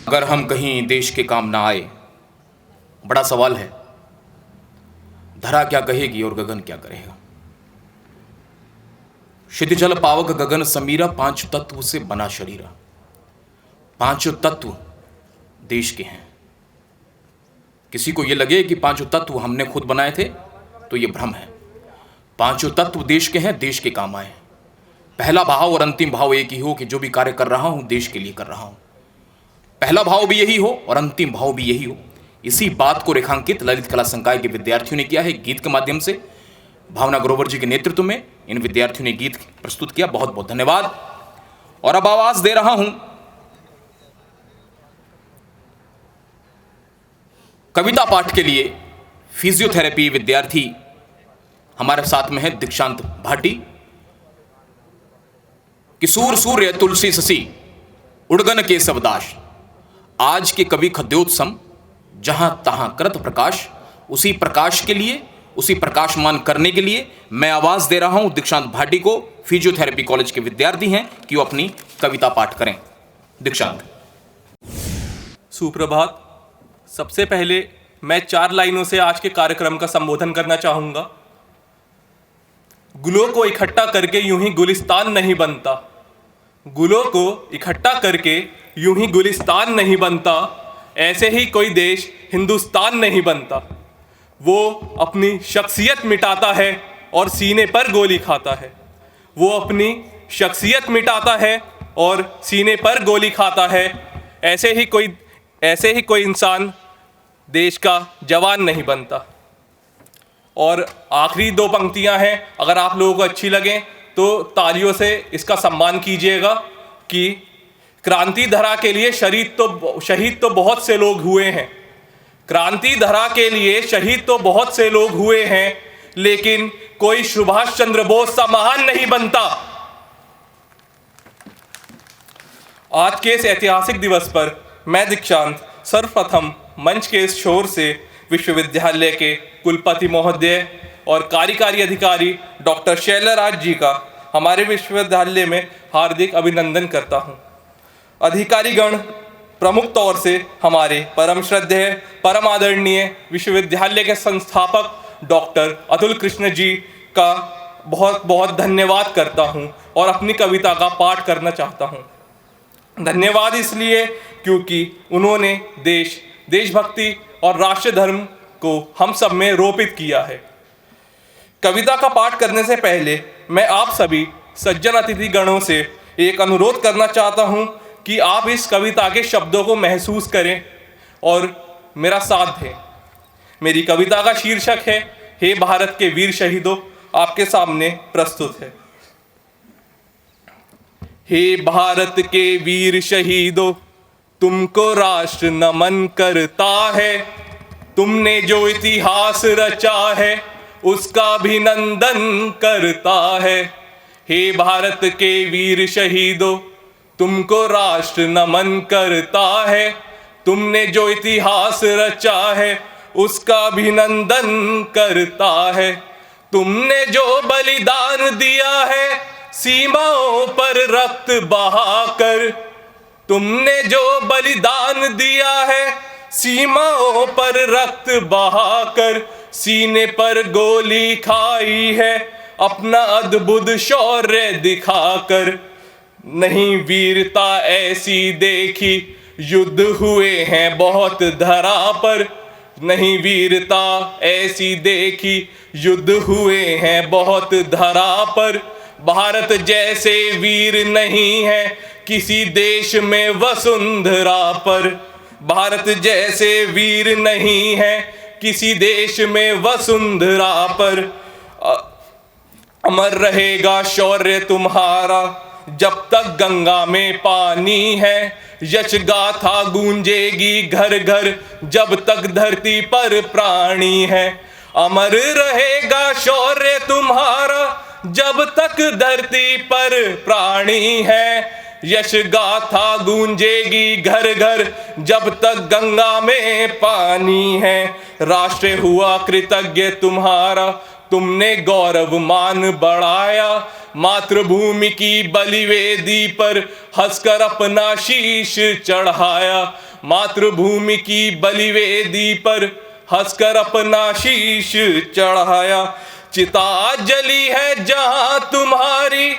अगर हम कहीं देश के काम ना आए, बड़ा सवाल है, धरा क्या कहेगी और गगन क्या करेगा। क्षितिजल पावक गगन समीरा, पांच तत्व से बना शरीरा। पांचों तत्व देश के हैं। किसी को यह लगे कि पांचों तत्व हमने खुद बनाए थे तो यह भ्रम है। पांचों तत्व देश के हैं, देश के काम आए। पहला भाव और अंतिम भाव एक ही हो कि जो भी कार्य कर रहा हूं देश के लिए कर रहा हूं। पहला भाव भी यही हो और अंतिम भाव भी यही हो। इसी बात को रेखांकित ललित कला संकाय के विद्यार्थियों ने किया है गीत के माध्यम से। भावना ग्रोवर जी के नेतृत्व में इन विद्यार्थियों ने गीत प्रस्तुत किया। बहुत बहुत धन्यवाद। और अब आवाज दे रहा हूं कविता पाठ के लिए। फिजियोथेरेपी विद्यार्थी हमारे साथ में है दीक्षांत भाटी। किशोर सूर्य तुलसी शशि उड़गन के सबदाश, आज के कवि खद्योत्सम जहां तहां करत प्रकाश। उसी प्रकाश के लिए, उसी प्रकाशमान करने के लिए मैं आवाज दे रहा हूं दीक्षांत भाटी को। फिजियोथेरेपी कॉलेज के विद्यार्थी हैं कि वो अपनी कविता पाठ करें। दीक्षांत। सुप्रभात। सबसे पहले मैं 4 लाइनों से आज के कार्यक्रम का संबोधन करना चाहूंगा। गुलों को इकट्ठा करके यूं ही गुलिस्तान नहीं बनता। गुलों को इकट्ठा करके यूं ही गुलिस्तान नहीं बनता। ऐसे ही कोई देश हिंदुस्तान नहीं बनता। वो अपनी शख्सियत मिटाता है और सीने पर गोली खाता है। वो अपनी शख्सियत मिटाता है और सीने पर गोली खाता है। ऐसे ही कोई इंसान देश का जवान नहीं बनता। और आखिरी 2 पंक्तियां हैं, अगर आप लोगों को अच्छी लगें तो तालियों से इसका सम्मान कीजिएगा कि क्रांति धरा के लिए शहीद तो बहुत से लोग हुए हैं। क्रांति धरा के लिए शहीद तो बहुत से लोग हुए हैं, लेकिन कोई सुभाष चंद्र बोस सा महान नहीं बनता। आज के इस ऐतिहासिक दिवस पर मैं दीक्षांत सर्वप्रथम मंच के इस छोर से विश्वविद्यालय के कुलपति महोदय और कार्यकारी अधिकारी डॉक्टर शैलराज जी का हमारे विश्वविद्यालय में हार्दिक अभिनंदन करता हूं। अधिकारीगण, प्रमुख तौर से हमारे परम श्रद्धेय, परम आदरणीय विश्वविद्यालय के संस्थापक डॉक्टर अतुल कृष्ण जी का बहुत बहुत धन्यवाद करता हूं और अपनी कविता का पाठ करना चाहता हूं। धन्यवाद इसलिए क्योंकि उन्होंने देशभक्ति और राष्ट्र धर्म को हम सब में रोपित किया है। कविता का पाठ करने से पहले मैं आप सभी सज्जन अतिथि गणों से एक अनुरोध करना चाहता हूं कि आप इस कविता के शब्दों को महसूस करें और मेरा साथ दें। मेरी कविता का शीर्षक है हे भारत के वीर शहीदों। आपके सामने प्रस्तुत है। हे भारत के वीर शहीदों, तुमको राष्ट्र नमन करता है। तुमने जो इतिहास रचा है उसका अभिनंदन करता है। हे भारत के वीर शहीदों, तुमको राष्ट्र नमन करता है। तुमने जो इतिहास रचा है उसका अभिनंदन करता है। तुमने जो बलिदान दिया है सीमाओं पर रक्त बहाकर। तुमने जो बलिदान दिया है सीमाओं पर रक्त बहाकर। सीने पर गोली खाई है अपना अद्भुत शौर्य दिखाकर। नहीं वीरता ऐसी देखी, युद्ध हुए हैं बहुत धरा पर। नहीं वीरता ऐसी देखी, युद्ध हुए हैं बहुत धरा पर। भारत जैसे वीर नहीं है किसी देश में वसुंधरा पर। भारत जैसे वीर नहीं है किसी देश में वसुंधरा पर। अमर रहेगा शौर्य तुम्हारा जब तक गंगा में पानी है। यश गाथा गूंजेगी घर घर जब तक धरती पर प्राणी है। अमर रहेगा शौर्य तुम्हारा जब तक धरती पर प्राणी है। यश गाथा गूंजेगी घर घर जब तक गंगा में पानी है। राष्ट्र हुआ कृतज्ञ तुम्हारा, तुमने गौरव मान बढ़ाया। मातृभूमि की बलिवेदी पर हंसकर अपना शीश चढ़ाया। मातृभूमि की बलिवेदी पर हंसकर अपना शीश चढ़ाया। चिता जली है जहां तुम्हारी,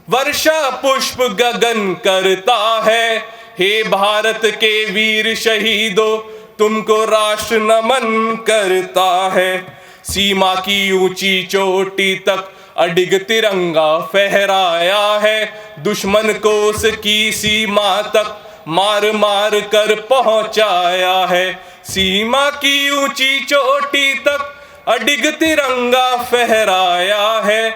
वर्षा पुष्प गगन करता है। हे भारत के वीर शहीदों, तुमको राष्ट्र नमन करता है। सीमा की ऊंची चोटी तक अडिग तिरंगा फहराया है। दुश्मन को उसकी सीमा तक मार मार कर पहुंचाया है। सीमा की ऊंची चोटी तक अडिग तिरंगा फहराया है।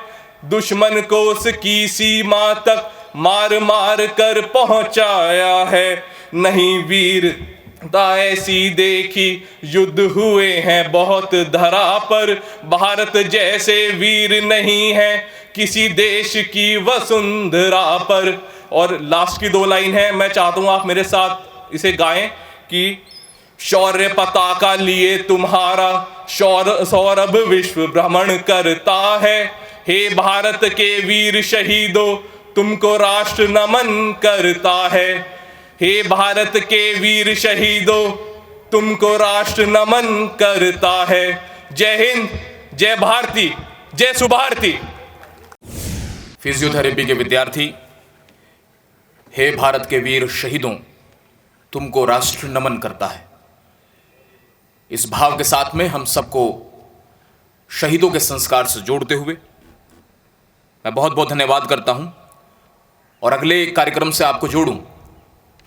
दुश्मन को उसकी सीमा तक मार मार कर पहुंचाया है। नहीं वीरता ऐसी देखी, युद्ध हुए हैं बहुत धरा पर। भारत जैसे वीर नहीं है किसी देश की वसुंधरा पर। और लास्ट की 2 लाइन है, मैं चाहता हूं आप मेरे साथ इसे गाएं कि शौर्य पताका लिए तुम्हारा सौरभ विश्व भ्रमण करता है। हे भारत के वीर शहीदों, तुमको राष्ट्र नमन करता है। हे भारत के वीर शहीदों, तुमको राष्ट्र नमन करता है। जय हिंद, जय भारती, जय सुभारती। फिजियोथेरेपी के विद्यार्थी, हे भारत के वीर शहीदों, तुमको राष्ट्र नमन करता है। इस भाव के साथ में हम सबको शहीदों के संस्कार से जोड़ते हुए मैं बहुत बहुत धन्यवाद करता हूं। और अगले कार्यक्रम से आपको जोड़ूं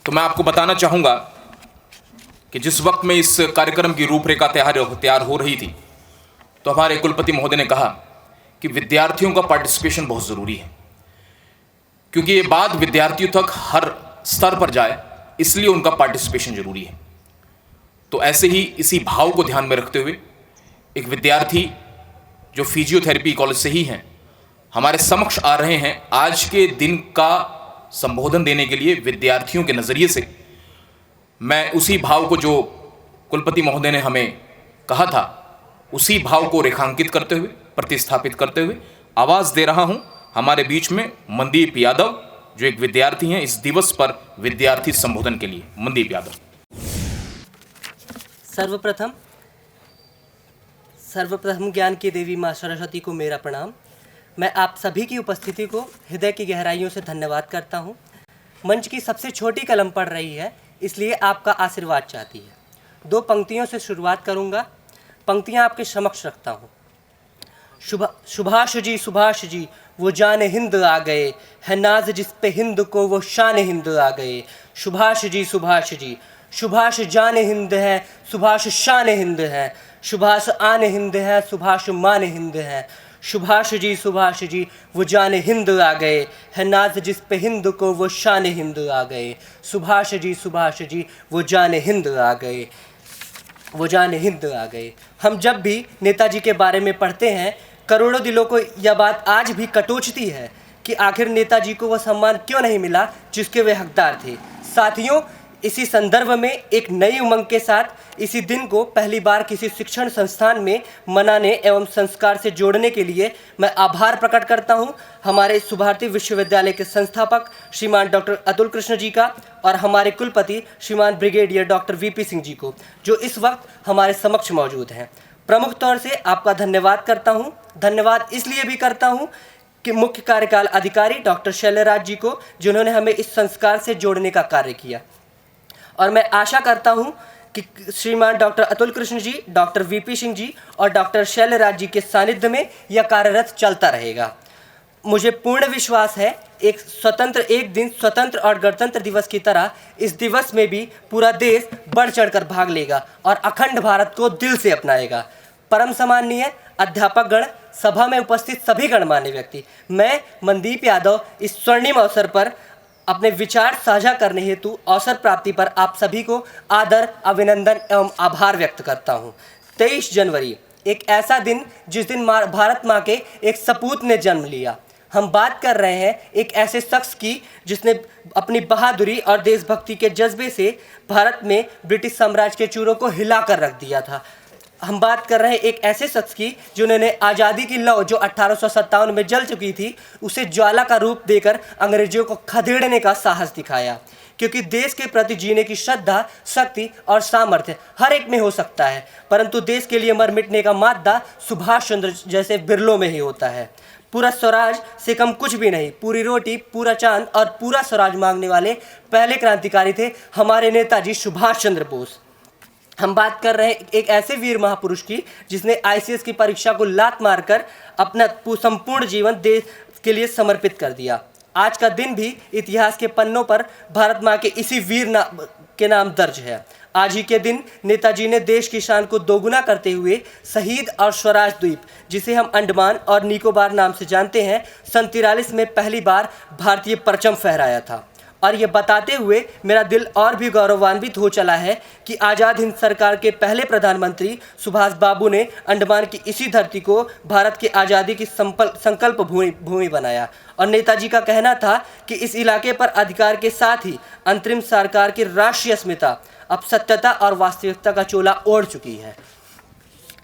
तो मैं आपको बताना चाहूँगा कि जिस वक्त में इस कार्यक्रम की रूपरेखा तैयार हो रही थी तो हमारे कुलपति महोदय ने कहा कि विद्यार्थियों का पार्टिसिपेशन बहुत ज़रूरी है, क्योंकि ये बात विद्यार्थियों तक हर स्तर पर जाए, इसलिए उनका पार्टिसिपेशन जरूरी है। तो ऐसे ही इसी भाव को ध्यान में रखते हुए एक विद्यार्थी जो फिजियोथेरेपी कॉलेज से ही हैं हमारे समक्ष आ रहे हैं आज के दिन का संबोधन देने के लिए। विद्यार्थियों के नज़रिए से मैं उसी भाव को जो कुलपति महोदय ने हमें कहा था उसी भाव को रेखांकित करते हुए, प्रतिस्थापित करते हुए आवाज़ दे रहा हूं हमारे बीच में मनदीप यादव, जो एक विद्यार्थी हैं, इस दिवस पर विद्यार्थी संबोधन के लिए। मनदीप यादव। सर्वप्रथम ज्ञान की देवी माँ सरस्वती को मेरा प्रणाम। मैं आप सभी की उपस्थिति को हृदय की गहराइयों से धन्यवाद करता हूँ। मंच की सबसे छोटी कलम पढ़ रही है, इसलिए आपका आशीर्वाद चाहती है। 2 पंक्तियों से शुरुआत करूँगा, पंक्तियाँ आपके समक्ष रखता हूँ। सुभाष जी वो जान हिंद आ गए, है नाज जिस पे हिंद को वो शान हिंद आ गए। सुभाष जी सुभाष जान हिंद है, सुभाष शान हिंद है। सुभाष आन हिंद है, सुभाष मान हिंद है। सुभाष जी वो जान हिंद आ गए, है नाज जिस पे हिंद को वो शान हिंद आ गए। सुभाष जी वो जान हिंद आ गए, वो जान हिंद आ गए। हम जब भी नेताजी के बारे में पढ़ते हैं, करोड़ों दिलों को यह बात आज भी कटोचती है कि आखिर नेताजी को वह सम्मान क्यों नहीं मिला जिसके वे हकदार थे। साथियों, इसी संदर्भ में एक नई उमंग के साथ इसी दिन को पहली बार किसी शिक्षण संस्थान में मनाने एवं संस्कार से जोड़ने के लिए मैं आभार प्रकट करता हूं हमारे सुभारती विश्वविद्यालय के संस्थापक श्रीमान डॉक्टर अतुल कृष्ण जी का और हमारे कुलपति श्रीमान brigadier doctor VP Singh ji को, जो इस वक्त हमारे समक्ष मौजूद हैं। प्रमुख तौर से आपका धन्यवाद करता हूं। धन्यवाद इसलिए भी करता हूं कि मुख्य कार्यकाल अधिकारी डॉक्टर शैलराज जी को, जिन्होंने हमें इस संस्कार से जोड़ने का कार्य किया। और मैं आशा करता हूं कि श्रीमान डॉक्टर अतुल कृष्ण जी, डॉक्टर वीपी सिंह जी और डॉक्टर शैलराज जी के सानिध्य में यह कार्यरत चलता रहेगा। मुझे पूर्ण विश्वास है एक दिन स्वतंत्र और गणतंत्र दिवस की तरह इस दिवस में भी पूरा देश बढ़ चढ़कर भाग लेगा और अखंड भारत को दिल से अपनाएगा। परम सम्माननीय अध्यापक गण, सभा में उपस्थित सभी गणमान्य व्यक्ति, मैं मनदीप यादव इस स्वर्णिम अवसर पर अपने विचार साझा करने हेतु अवसर प्राप्ति पर आप सभी को आदर, अभिनंदन एवं आभार व्यक्त करता हूँ। 23 जनवरी एक ऐसा दिन जिस दिन भारत माँ के एक सपूत ने जन्म लिया। हम बात कर रहे हैं एक ऐसे शख्स की जिसने अपनी बहादुरी और देशभक्ति के जज्बे से भारत में ब्रिटिश साम्राज्य के चूरों को हिला कर रख दिया था। हम बात कर रहे हैं एक ऐसे शख्स की जिन्होंने आज़ादी की लौ जो 1857 में जल चुकी थी, उसे ज्वाला का रूप देकर अंग्रेजों को खदेड़ने का साहस दिखाया। क्योंकि देश के प्रति जीने की श्रद्धा, शक्ति और सामर्थ्य हर एक में हो सकता है, परंतु देश के लिए मर मिटने का मादा सुभाष चंद्र जैसे बिरलों में ही होता है। पूरा स्वराज से कम कुछ भी नहीं, पूरी रोटी, पूरा चांद और पूरा स्वराज मांगने वाले पहले क्रांतिकारी थे हमारे नेताजी सुभाष चंद्र बोस। हम बात कर रहे हैं एक ऐसे वीर महापुरुष की जिसने आईसीएस की परीक्षा को लात मारकर अपना संपूर्ण जीवन देश के लिए समर्पित कर दिया। आज का दिन भी इतिहास के पन्नों पर भारत माँ के इसी वीर के नाम दर्ज है। आज ही के दिन नेताजी ने देश की शान को दोगुना करते हुए शहीद और स्वराज द्वीप, जिसे हम अंडमान और निकोबार नाम से जानते हैं, सन 43 में पहली बार भारतीय परचम फहराया था। और ये बताते हुए मेरा दिल और भी गौरवान्वित हो चला है कि आज़ाद हिंद सरकार के पहले प्रधानमंत्री सुभाष बाबू ने अंडमान की इसी धरती को भारत की आज़ादी की संकल्प भूमि बनाया। और नेताजी का कहना था कि इस इलाके पर अधिकार के साथ ही अंतरिम सरकार की राष्ट्रीय अस्मिता अब सत्यता और वास्तविकता का चोला ओढ़ चुकी है।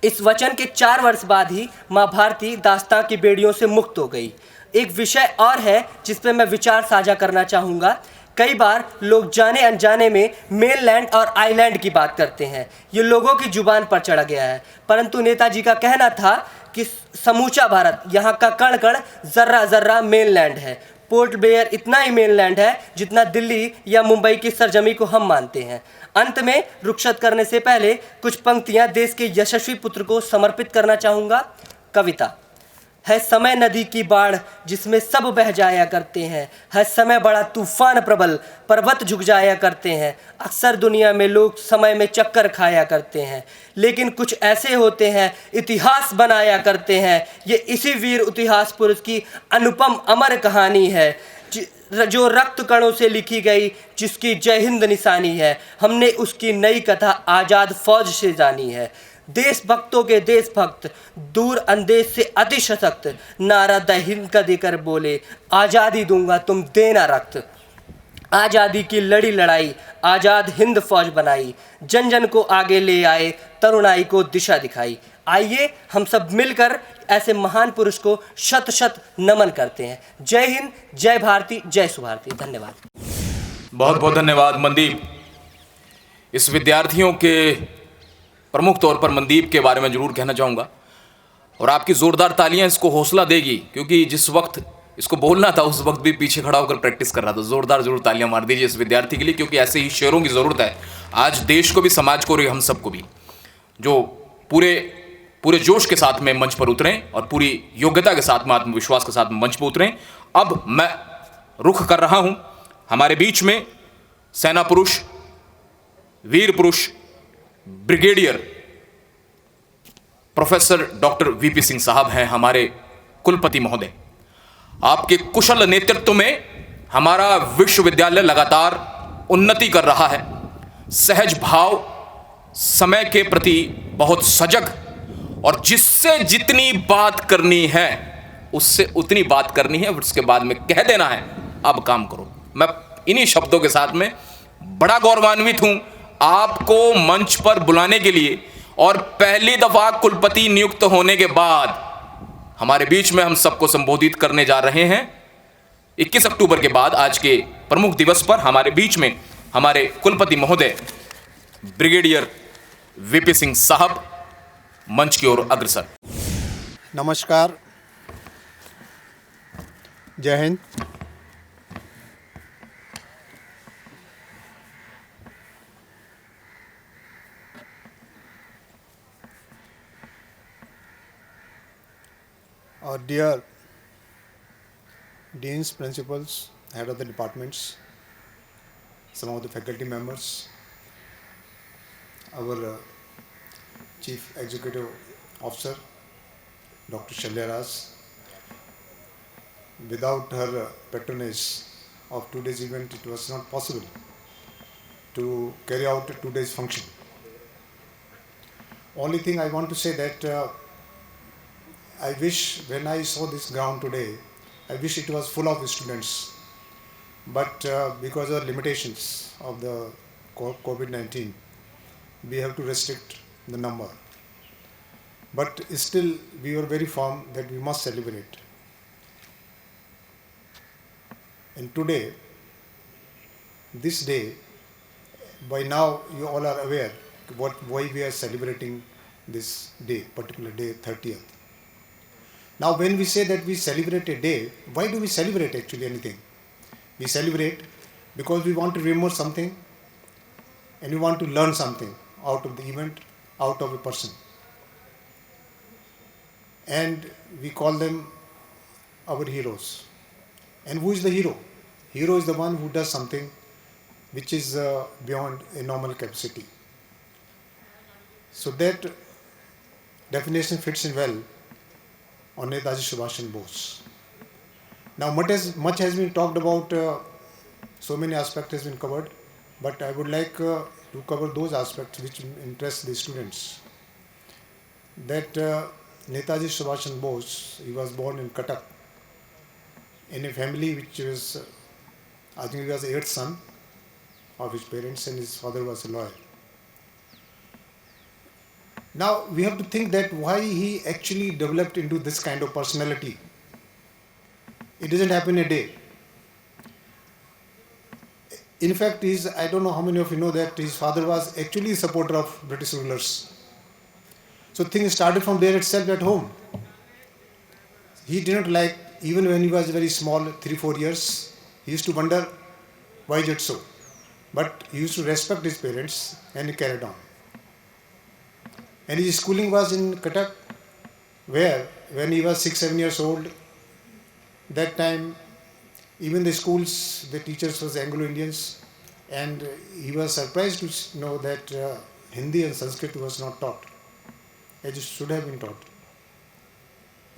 इस वचन के 4 वर्ष बाद ही माँ भारती दास्तां की बेड़ियों से मुक्त हो गई। एक विषय और है जिस पे मैं विचार साझा करना चाहूँगा। कई बार लोग जाने अनजाने में मेनलैंड और आइलैंड की बात करते हैं, ये लोगों की जुबान पर चढ़ा गया है, परंतु नेताजी का कहना था कि समूचा भारत, यहाँ का कण कण, जर्रा जर्रा मेनलैंड है। पोर्ट ब्लेयर इतना ही मेनलैंड है जितना दिल्ली या मुंबई की सरजमी को हम मानते हैं। अंत में रुखसत करने से पहले कुछ पंक्तियाँ देश के यशस्वी पुत्र को समर्पित करना चाहूँगा। कविता है समय नदी की बाढ़ जिसमें सब बह जाया करते हैं, है समय बड़ा तूफान प्रबल पर्वत झुक जाया करते हैं। अक्सर दुनिया में लोग समय में चक्कर खाया करते हैं, लेकिन कुछ ऐसे होते हैं इतिहास बनाया करते हैं। ये इसी वीर इतिहास पुरुष की अनुपम अमर कहानी है जो रक्त कणों से लिखी गई, जिसकी जय हिंद निशानी है। हमने उसकी नई कथा आज़ाद फौज से जानी है। देशभक्तों के देशभक्त, दूर अंदेश से अति सशक्त, नारा द हिंद का देकर बोले, आज़ादी दूंगा तुम देना रक्त। आज़ादी की लड़ी लड़ाई, आज़ाद हिंद फौज बनाई, जन जन को आगे ले आए, तरुणाई को दिशा दिखाई। आइए हम सब मिलकर ऐसे महान पुरुष को शत शत नमन करते हैं। जय हिंद, जय भारती, जय सुभारती। धन्यवाद। बहुत बहुत धन्यवाद मनदीप। इस विद्यार्थियों के प्रमुख तौर पर मनदीप के बारे में ज़रूर कहना चाहूँगा, और आपकी ज़ोरदार तालियां इसको हौसला देगी, क्योंकि जिस वक्त इसको बोलना था उस वक्त भी पीछे खड़ा होकर प्रैक्टिस कर रहा था। ज़ोरदार ज़रूर तालियां मार दीजिए इस विद्यार्थी के लिए, क्योंकि ऐसे ही शेरों की ज़रूरत है आज देश को भी, समाज को और हम सबको भी, जो पूरे जोश के साथ में मंच पर उतरें और पूरी योग्यता के साथ में, आत्मविश्वास के साथ में मंच पर उतरें। अब मैं रुख कर रहा हूँ हमारे बीच में सेना पुरुष, वीर पुरुष, brigadier professor doctor VP Singh साहब हैं, हमारे कुलपति महोदय। आपके कुशल नेतृत्व में हमारा विश्वविद्यालय लगातार उन्नति कर रहा है। सहज भाव, समय के प्रति बहुत सजग, और जिससे जितनी बात करनी है उससे उतनी बात करनी है, उसके बाद में कह देना है अब काम करो। मैं इन्हीं शब्दों के साथ में बड़ा गौरवान्वित हूं आपको मंच पर बुलाने के लिए, और पहली दफा कुलपति नियुक्त होने के बाद हमारे बीच में हम सबको संबोधित करने जा रहे हैं। 21 अक्टूबर के बाद आज के प्रमुख दिवस पर हमारे बीच में हमारे कुलपति महोदय ब्रिगेडियर वीपी सिंह साहब मंच की ओर अग्रसर। नमस्कार, जय Hind. Our dear deans, principals, head of the departments, some of the faculty members, our Chief Executive Officer, Dr. Shalya Raj. Without her patronage of today's event, it was not possible to carry out today's function. Only thing I want to say that I wish, when I saw this ground today, I wish it was full of students. But because of the limitations of the COVID-19, we have to restrict the number. But still, we were very firm that we must celebrate. And today, this day, by now you all are aware why we are celebrating this day, particular day, 30th. Now, when we say that we celebrate a day, why do we celebrate actually anything? We celebrate because we want to remember something and we want to learn something out of the event, out of a person. And we call them our heroes. And who is the hero? Hero is the one who does something which is beyond a normal capacity. So that definition fits in well on Netaji Subhash Chandra Bose. Now much has been talked about, so many aspects has been covered, but I would like to cover those aspects which interest the students. That Netaji Subhash Chandra Bose, he was born in Cuttack in a family which was, I think he was the 8th son of his parents, and his father was a lawyer. Now we have to think that why he actually developed into this kind of personality. It doesn't happen a day. In fact, I don't know how many of you know that his father was actually a supporter of British rulers. So things started from there itself at home. He didn't like, even when he was very small, 3-4 years, he used to wonder why is it so. But he used to respect his parents and he carried on. And his schooling was in Cuttack, where when he was 6-7 years old, that time even the schools, the teachers was Anglo-Indians, and he was surprised to know that Hindi and Sanskrit was not taught, as it should have been taught.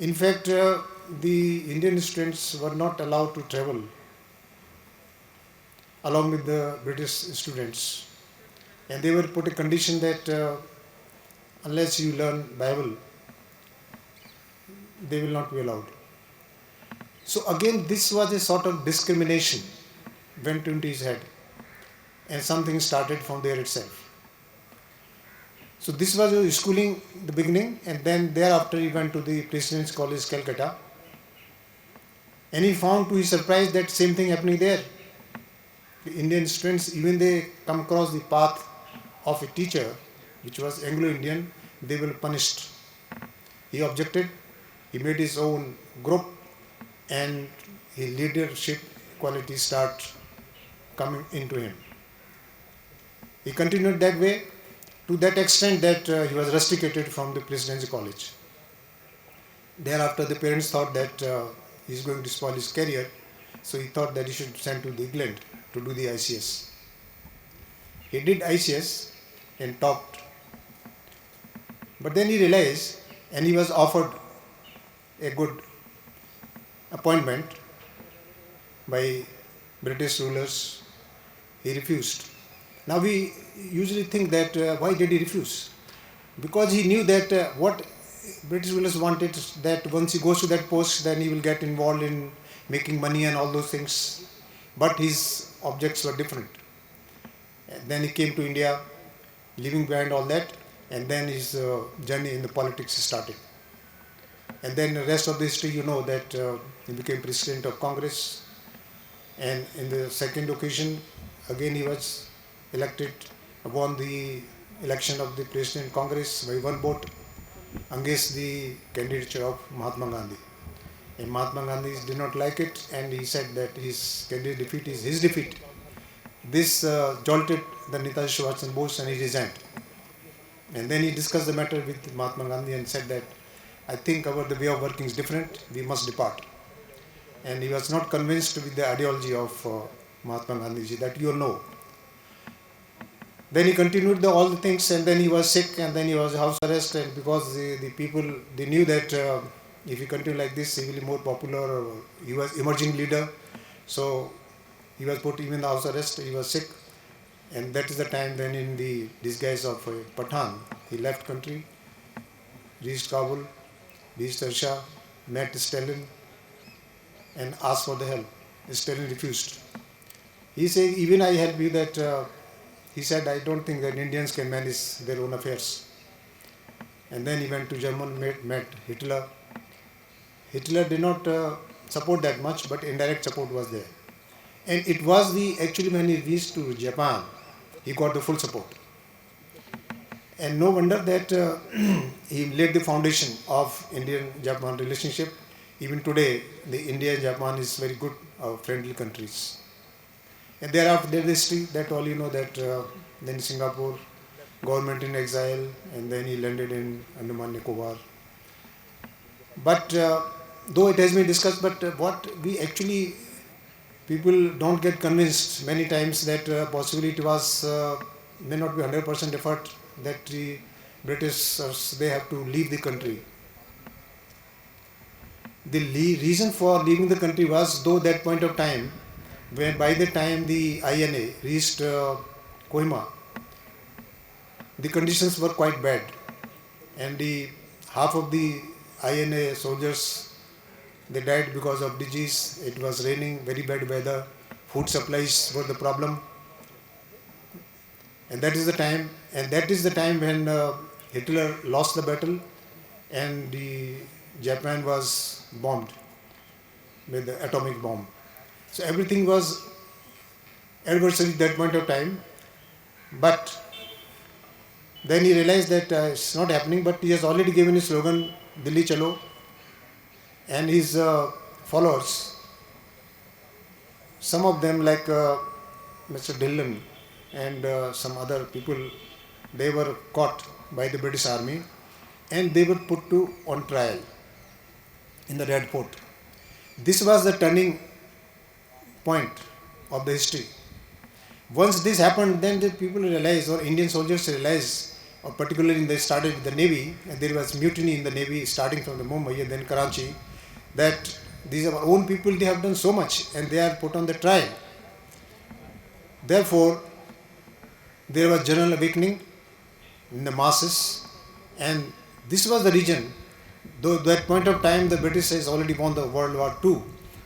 In fact, the Indian students were not allowed to travel along with the British students, and they were put a condition that unless you learn Bible, they will not be allowed. So again, this was a sort of discrimination went into his head, and something started from there itself. So this was his schooling, the beginning, and then thereafter he went to the President's College, Calcutta, and he found to his surprise that same thing happening there. The Indian students, even they come across the path of a teacher which was Anglo-Indian, they were punished. He objected, he made his own group, and his leadership qualities start coming into him. He continued that way to that extent that he was rusticated from the Presidency College. Thereafter the parents thought that he is going to spoil his career, so he thought that he should send to the England to do the ICS. He did ICS and topped. But then he realized, and he was offered a good appointment by British rulers, he refused. Now we usually think that why did he refuse? Because he knew that what British rulers wanted, that once he goes to that post, then he will get involved in making money and all those things. But his objects were different. And then he came to India, leaving behind all that, and then his journey in the politics started. And then the rest of the history, you know that he became President of Congress, and in the second occasion, again he was elected, won the election of the President Congress by one vote against the candidature of Mahatma Gandhi. And Mahatma Gandhi did not like it, and he said that his candidate defeat is his defeat. This jolted the Netaji Subhash Chandra Bose, and he resigned. And then he discussed the matter with Mahatma Gandhi and said that I think the way of working is different, we must depart. And he was not convinced with the ideology of Mahatma Gandhi, that you know. Then he continued all the things, and then he was sick, and then he was house arrest, and because the people, they knew that if he continued like this, he will be more popular, or he was emerging leader, so he was put even in the house arrest, he was sick, and that is the time when in the disguise of Pathan, he left country, reached Kabul, reached Arsha, met Stalin, and asked for the help. Stalin refused. He said, even I help you that, he said, I don't think that Indians can manage their own affairs. And then he went to Germany, met Hitler. Hitler did not support that much, but indirect support was there. And it was actually when he reached to Japan, he got the full support. And no wonder that he laid the foundation of Indian-Japan relationship. Even today, the India and Japan is very good, friendly countries. And thereafter, there is history that all you know that then Singapore, government in exile, and then he landed in Andaman Nicobar. But though it has been discussed, but what we actually, people don't get convinced many times that possibly it was, may not be 100% effort that the British, they have to leave the country. The reason for leaving the country was, though that point of time, when by the time the INA reached Kohima, the conditions were quite bad, and half of the INA soldiers, they died because of disease. It was raining, very bad weather, food supplies were the problem, and that is the time when Hitler lost the battle, and Japan was bombed with the atomic bomb. So everything was adversary at that point of time, but then he realized that it's not happening, but he has already given his slogan, Delhi Chalo, and his followers, some of them like Mr. Dillon and some other people, they were caught by the British Army and they were put on trial in the Red Fort. This was the turning point of the history. Once this happened, then the people realized, or Indian soldiers realized, or particularly they started with the Navy, and there was mutiny in the Navy starting from the Mumbai and then Karachi, that these are our own people, they have done so much and they are put on the trial. Therefore, there was general awakening in the masses, and this was the reason, though at that point of time the British has already won the World War II,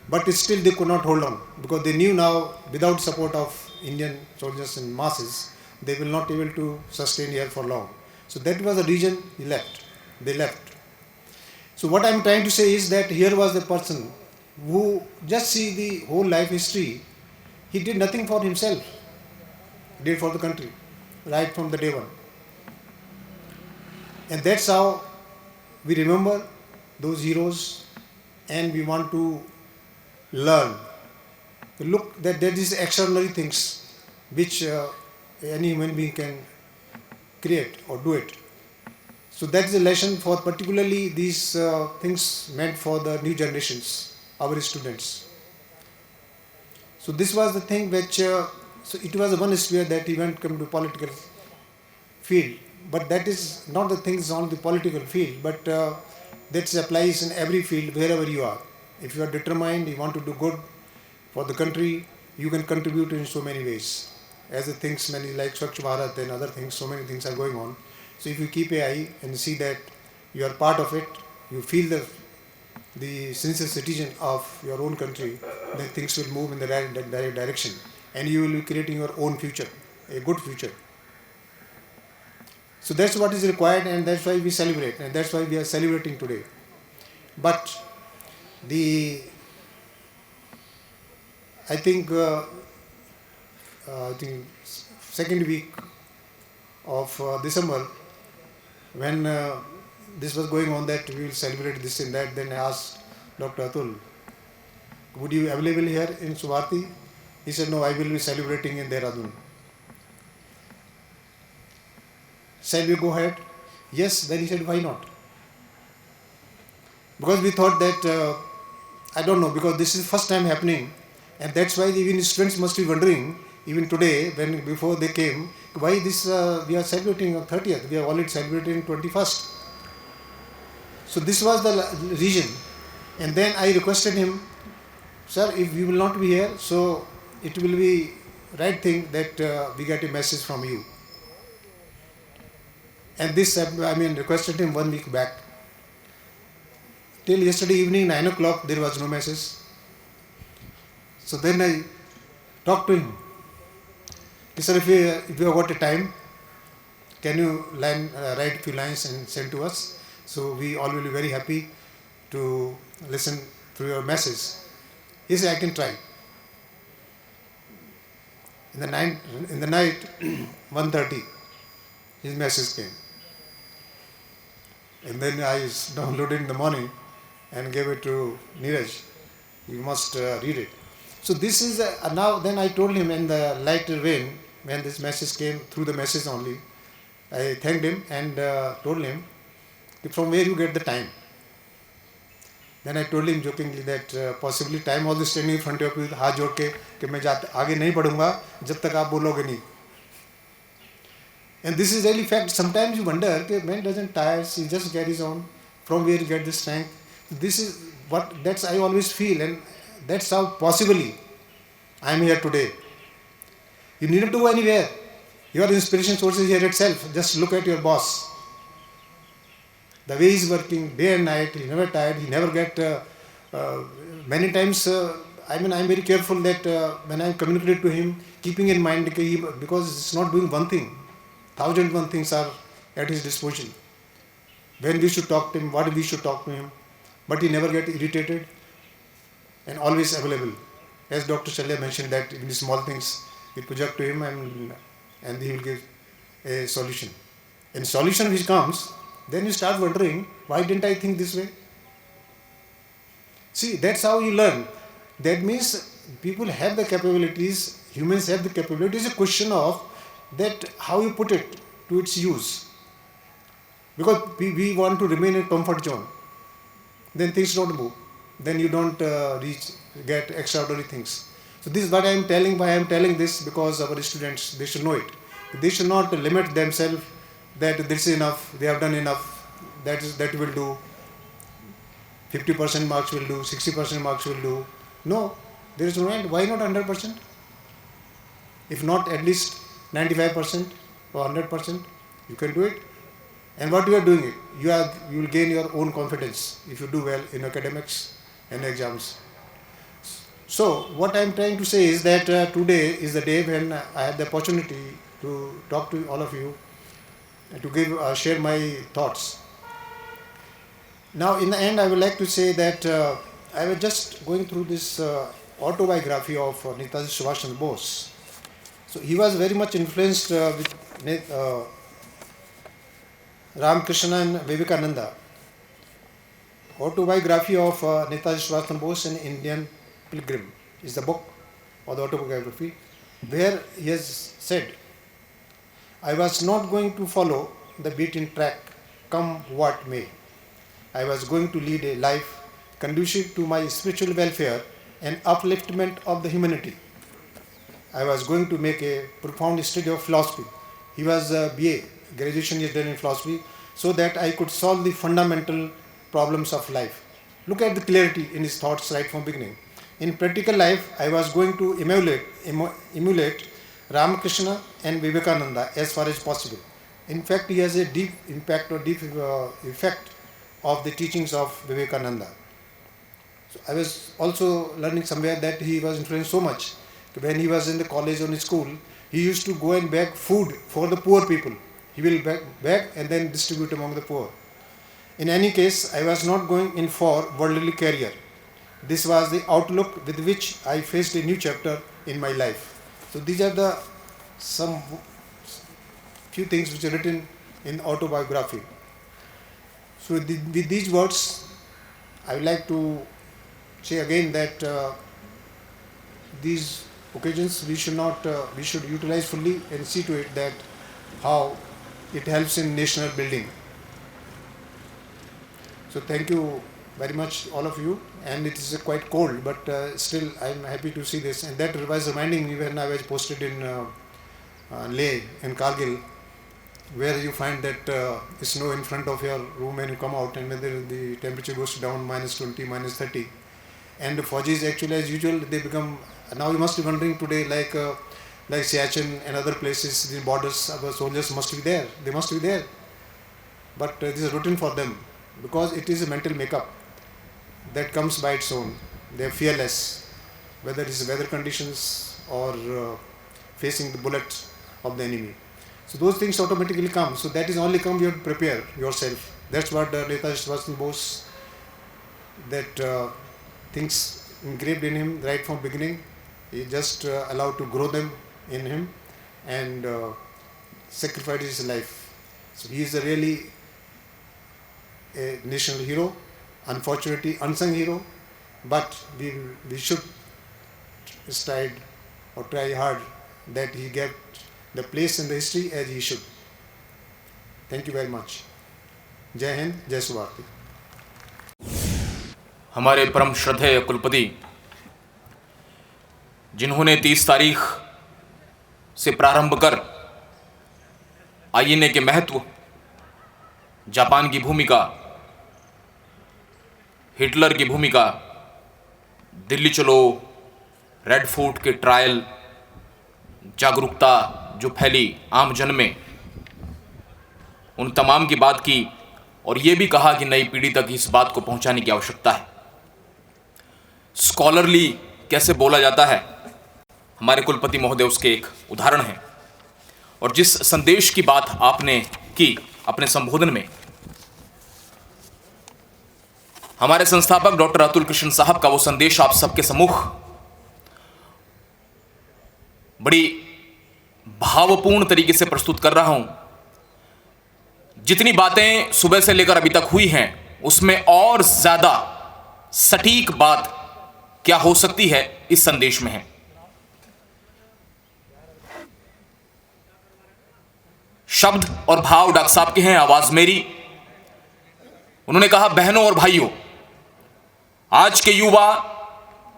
but still they could not hold on, because they knew now without support of Indian soldiers and masses, they will not be able to sustain here for long. So that was the reason they left. So what I am trying to say is that here was the person who just see the whole life history, he did nothing for himself, he did for the country, right from the day one. And that's how we remember those heroes, and we want to learn. Look, that there is extraordinary things which any human being can create or do it. So that is a lesson for particularly these things meant for the new generations, our students. So this was the thing which, so it was one sphere that event come to political field, but that is not the things on the political field, but that applies in every field wherever you are. If you are determined, you want to do good for the country, you can contribute in so many ways. As the things, many like Swachh Bharat and other things, so many things are going on. So if you keep an eye and see that you are part of it, you feel the sincere citizen of your own country, then things will move in the right direction, and you will be creating your own future, a good future. So that's what is required, and that's why we celebrate, and that's why we are celebrating today. But I think second week of December, when this was going on that we will celebrate this and that, then I asked Dr. Atul, would you be available here in Suvarti? He said, no, I will be celebrating in Dehradun. Shall we go ahead? Yes. Then he said, why not? Because we thought that, I don't know, because this is first time happening, and that's why even students must be wondering, even today, when before they came, why this we are celebrating on 30th, we are already celebrating 21st. So this was the reason. And then I requested him, sir, if we will not be here, so it will be right thing that we get a message from you. And this, requested him 1 week back. Till yesterday evening, 9 o'clock, there was no message. So then I talked to him. He said, if you have got a time, can you write a few lines and send to us? So we all will be very happy to listen to your message. He said, I can try. in the night 1:30, his message came. And then I downloaded in the morning and gave it to Neeraj. You must read it. So this is now. Then I told him in the light vein when this message came through the message only. I thanked him and told him from where you get the time. Then I told him jokingly that possibly time always standing in front of you, हाथ जोड़ के कि मैं आगे नहीं पढ़ूंगा जब तक आप बोलोगे नहीं. And this is really fact. Sometimes you wonder, okay, man doesn't tire, he just carries on. From where he get this strength? This is what that's I always feel, and that's how possibly I am here today. You needn't go anywhere. Your inspiration source is here itself. Just look at your boss. The way he's working day and night, he never tired, he never get many times. I'm very careful that when I communicate to him, keeping in mind because it's not doing one thing. 1,001 things are at his disposal. When we should talk to him, what we should talk to him, but he never get irritated and always available. As Dr. Chalya mentioned that in the small things, we project to him and he will give a solution. And solution which comes, then you start wondering, why didn't I think this way? See, that's how you learn. That means people have the capabilities, humans have the capabilities. It's a question of that how you put it to its use. Because we want to remain in comfort zone. Then things don't move. Then you don't get extraordinary things. So this is what I am telling, why I am telling this, because our students, they should know it. They should not limit themselves that this is enough, they have done enough, that will do, 50% marks will do, 60% marks will do. No, there is no end. Why not 100%? If not at least 95% or 100%, you can do it. And what you are doing it, you will gain your own confidence if you do well in academics and exams. So what I am trying to say is that today is the day when I had the opportunity to talk to all of you and to share my thoughts. Now in the end I would like to say that I was just going through this autobiography of Netaji Subhash Chandra Bose. So he was very much influenced with Ramakrishna and Vivekananda. Autobiography of Netaji Subhash Chandra Bose, an Indian Pilgrim, is the book or the autobiography, where he has said, I was not going to follow the beaten track, come what may. I was going to lead a life conducive to my spiritual welfare and upliftment of the humanity. I was going to make a profound study of philosophy. He was a BA, graduation he has done in philosophy, so that I could solve the fundamental problems of life. Look at the clarity in his thoughts right from beginning. In practical life, I was going to emulate Ramakrishna and Vivekananda as far as possible. In fact, he has a deep impact or deep effect of the teachings of Vivekananda. So I was also learning somewhere that he was influenced so much. When he was in the college or in school, he used to go and beg food for the poor people. He will beg and then distribute among the poor. In any case, I was not going in for worldly career. This was the outlook with which I faced a new chapter in my life. So these are some few things which are written in autobiography. So with these words, I would like to say again that these occasions we should utilize fully and see to it that how it helps in national building. So thank you very much all of you, and it is quite cold, but still I am happy to see this, and that was reminding me when I was posted in Leh and Kargil, where you find that snow in front of your room when you come out, and when the temperature goes down -20, -30, and the Fauji's actually as usual they become, now you must be wondering today like Siachen and other places, the borders, our soldiers must be there, they must be there, but this is written for them because it is a mental makeup that comes by its own. They are fearless, whether it is weather conditions or facing the bullets of the enemy. So those things automatically come. So that is only come, you have to prepare yourself. That's what Netaji Subhash Chandra Bose, that things engraved in him right from beginning. He just allowed to grow them in him and sacrificed his life. So he is really a national hero, unfortunately unsung hero, but we should strive or try hard that he get the place in the history as he should. Thank you very much. जय हिंद, जय सुभाष। हमारे परम श्रद्धेय कुलपति जिन्होंने 30 तारीख से प्रारंभ कर आईएनए के महत्व, जापान की भूमिका, हिटलर की भूमिका, दिल्ली चलो, रेड फोर्ट के ट्रायल, जागरूकता जो फैली आम जन में, उन तमाम की बात की और ये भी कहा कि नई पीढ़ी तक इस बात को पहुंचाने की आवश्यकता है। स्कॉलरली कैसे बोला जाता है, हमारे कुलपति महोदय उसके एक उदाहरण हैं। और जिस संदेश की बात आपने की अपने संबोधन में, हमारे संस्थापक डॉक्टर अतुल कृष्ण साहब का वो संदेश आप सबके सम्मुख बड़ी भावपूर्ण तरीके से प्रस्तुत कर रहा हूं। जितनी बातें सुबह से लेकर अभी तक हुई हैं, उसमें और ज्यादा सटीक बात क्या हो सकती है इस संदेश में है। शब्द और भाव डॉक्टर साहब के हैं, आवाज मेरी। उन्होंने कहा, बहनों और भाइयों, आज के युवा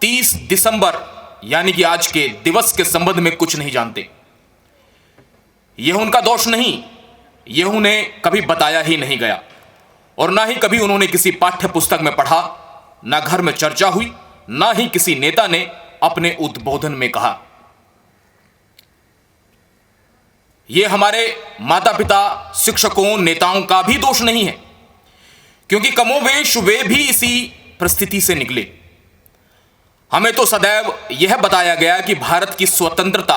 30 दिसंबर यानी कि आज के दिवस के संबंध में कुछ नहीं जानते। यह उनका दोष नहीं, यह उन्हें कभी बताया ही नहीं गया और ना ही कभी उन्होंने किसी पाठ्य पुस्तक में पढ़ा, ना घर में चर्चा हुई, ना ही किसी नेता ने अपने उद्बोधन में कहा। यह हमारे माता पिता, शिक्षकों, नेताओं का भी दोष नहीं है, क्योंकि कमोवेश वे भी इसी परिस्थिति से निकले। हमें तो सदैव यह बताया गया कि भारत की स्वतंत्रता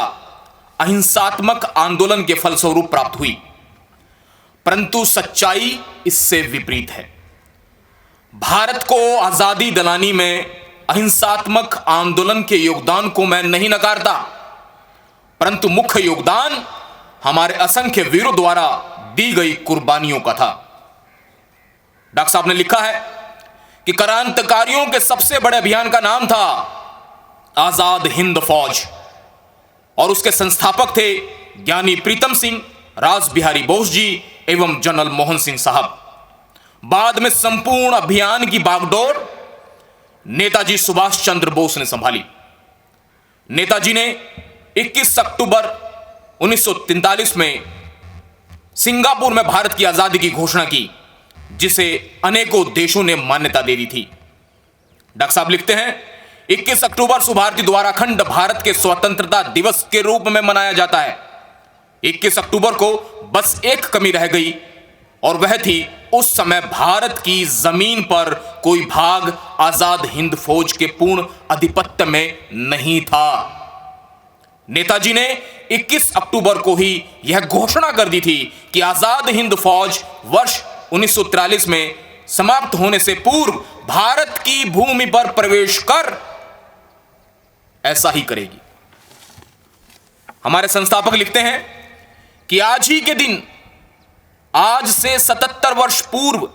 अहिंसात्मक आंदोलन के फलस्वरूप प्राप्त हुई, परंतु सच्चाई इससे विपरीत है। भारत को आजादी दिलाने में अहिंसात्मक आंदोलन के योगदान को मैं नहीं नकारता, परंतु मुख्य योगदान हमारे असंख्य वीरों द्वारा दी गई कुर्बानियों का था। डॉक्टर साहब ने लिखा है कि क्रांतिकारियों के सबसे बड़े अभियान का नाम था आजाद हिंद फौज और उसके संस्थापक थे ज्ञानी प्रीतम सिंह, राज बिहारी बोस जी एवं जनरल मोहन सिंह साहब। बाद में संपूर्ण अभियान की बागडोर नेताजी सुभाष चंद्र बोस ने संभाली। नेताजी ने 21 अक्टूबर 1943 में सिंगापुर में भारत की आजादी की घोषणा की, जिसे अनेकों देशों ने मान्यता दे दी थी। डॉक्टर साहब लिखते हैं, 21 अक्टूबर सुभारती द्वारा अखंड भारत के स्वतंत्रता दिवस के रूप में मनाया जाता है। 21 अक्टूबर को बस एक कमी रह गई और वह थी उस समय भारत की जमीन पर कोई भाग आजाद हिंद फौज के पूर्ण आधिपत्य में नहीं था। नेताजी ने 21 अक्टूबर को ही यह घोषणा कर दी थी कि आजाद हिंद फौज वर्ष 1943 में समाप्त होने से पूर्व भारत की भूमि पर प्रवेश कर ऐसा ही करेगी। हमारे संस्थापक लिखते हैं कि आज ही के दिन, आज से 77 वर्ष पूर्व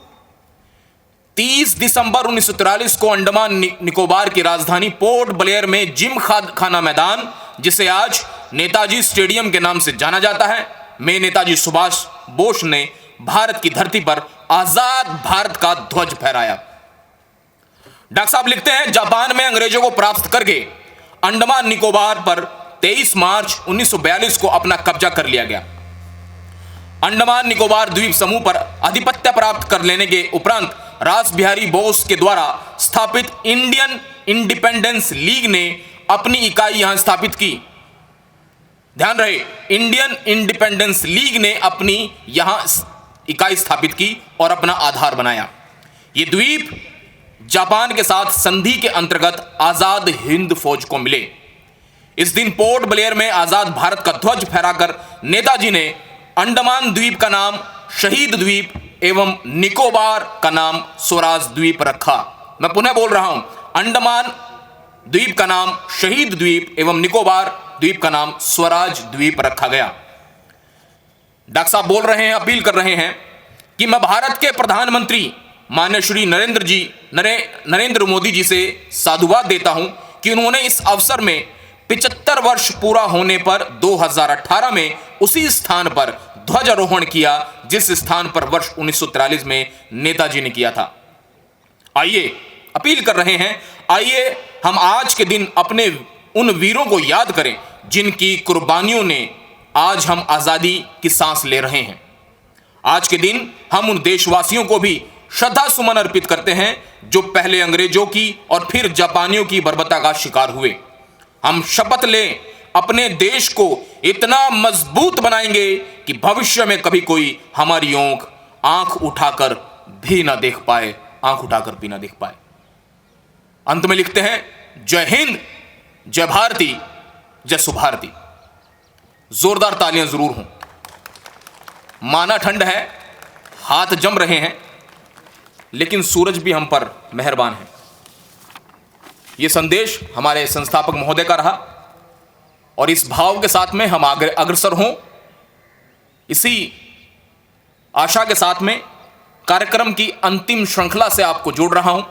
30 दिसंबर 1943 को अंडमान निकोबार की राजधानी पोर्ट ब्लेयर में जिम खाना मैदान, जिसे आज नेताजी स्टेडियम के नाम से जाना जाता है, में नेताजी सुभाष बोस ने भारत की धरती पर आजाद भारत का ध्वज फहराया। डॉक्टर साहब लिखते हैं, जापान में अंग्रेजों को परास्त करके अंडमान निकोबार पर 23 मार्च 1942 को अपना कब्जा कर लिया गया। अंडमान निकोबार द्वीप समूह पर आधिपत्य प्राप्त कर लेने के उपरांत राज बिहारी बोस के द्वारा स्थापित इंडियन इंडिपेंडेंस लीग ने अपनी इकाई यहां स्थापित की। ध्यान रहे, इंडियन इंडिपेंडेंस लीग ने अपनी यहां इकाई स्थापित की और अपना आधार बनाया। ये द्वीप जापान के साथ संधि के अंतर्गत आजाद हिंद फौज को मिले। इस दिन पोर्ट ब्लेयर में आजाद भारत का ध्वज फहराकर नेताजी ने अंडमान द्वीप का नाम शहीद द्वीप एवं निकोबार का नाम स्वराज द्वीप रखा। मैं पुनः बोल रहा हूं, अंडमान द्वीप का नाम शहीद द्वीप एवं निकोबार द्वीप का नाम स्वराज द्वीप रखा गया। डॉक्टर साहब बोल रहे हैं, अपील कर रहे हैं कि मैं भारत के प्रधानमंत्री माननीय श्री नरेंद्र मोदी जी से साधुवाद देता हूं कि उन्होंने इस अवसर में 75 वर्ष पूरा होने पर 2018 में उसी स्थान पर ध्वजारोहण किया जिस स्थान पर वर्ष 1943 में नेताजी ने किया था। आइए, अपील कर रहे हैं, आइए हम आज के दिन अपने उन वीरों को याद करें जिनकी कुर्बानियों ने आज हम आजादी की सांस ले रहे हैं। आज के दिन हम उन देशवासियों को भी श्रद्धा सुमन अर्पित करते हैं जो पहले अंग्रेजों की और फिर जापानियों की बर्बरता का शिकार हुए। हम शपथ लें, अपने देश को इतना मजबूत बनाएंगे कि भविष्य में कभी कोई हमारी आंख उठाकर भी ना देख पाए, आंख उठाकर भी ना देख पाए। अंत में लिखते हैं, जय हिंद, जय भारती, जय सुभारती। जोरदार तालियां जरूर हों। माना ठंड है, हाथ जम रहे हैं, लेकिन सूरज भी हम पर मेहरबान है। यह संदेश हमारे संस्थापक महोदय का रहा और इस भाव के साथ में हम अग्रसर हों। इसी आशा के साथ में कार्यक्रम की अंतिम श्रृंखला से आपको जोड़ रहा हूं।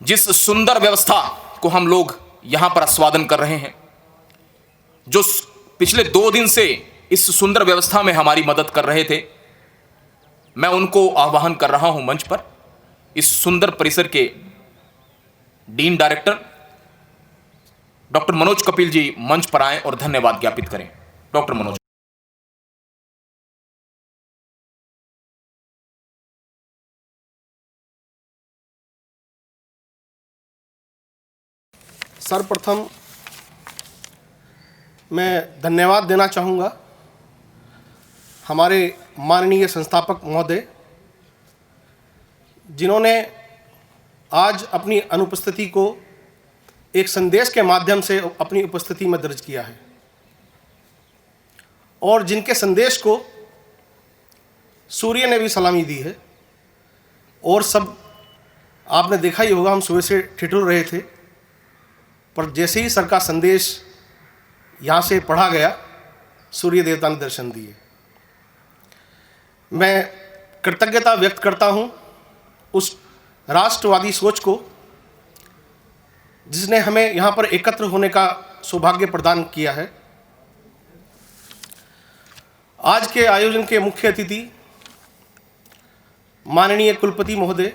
जिस सुंदर व्यवस्था को हम लोग यहां पर आस्वादन कर रहे हैं, जो पिछले 2 दिन से इस सुंदर व्यवस्था में हमारी मदद कर रहे थे, मैं उनको आह्वान कर रहा हूं मंच पर। इस सुंदर परिसर के dean director doctor Manoj Kapil ji मंच पर आएं और धन्यवाद ज्ञापित करें। डॉक्टर मनोज। सर्वप्रथम मैं धन्यवाद देना चाहूँगा हमारे माननीय संस्थापक महोदय, जिन्होंने आज अपनी अनुपस्थिति को एक संदेश के माध्यम से अपनी उपस्थिति में दर्ज किया है और जिनके संदेश को सूर्य ने भी सलामी दी है। और सब आपने देखा ही होगा, हम सुबह से ठिठुर रहे थे, पर जैसे ही सर का संदेश यहाँ से पढ़ा गया, सूर्य देवता ने दर्शन दिए। मैं कृतज्ञता व्यक्त करता हूँ उस राष्ट्रवादी सोच को जिसने हमें यहाँ पर एकत्र होने का सौभाग्य प्रदान किया है। आज के आयोजन के मुख्य अतिथि माननीय कुलपति महोदय,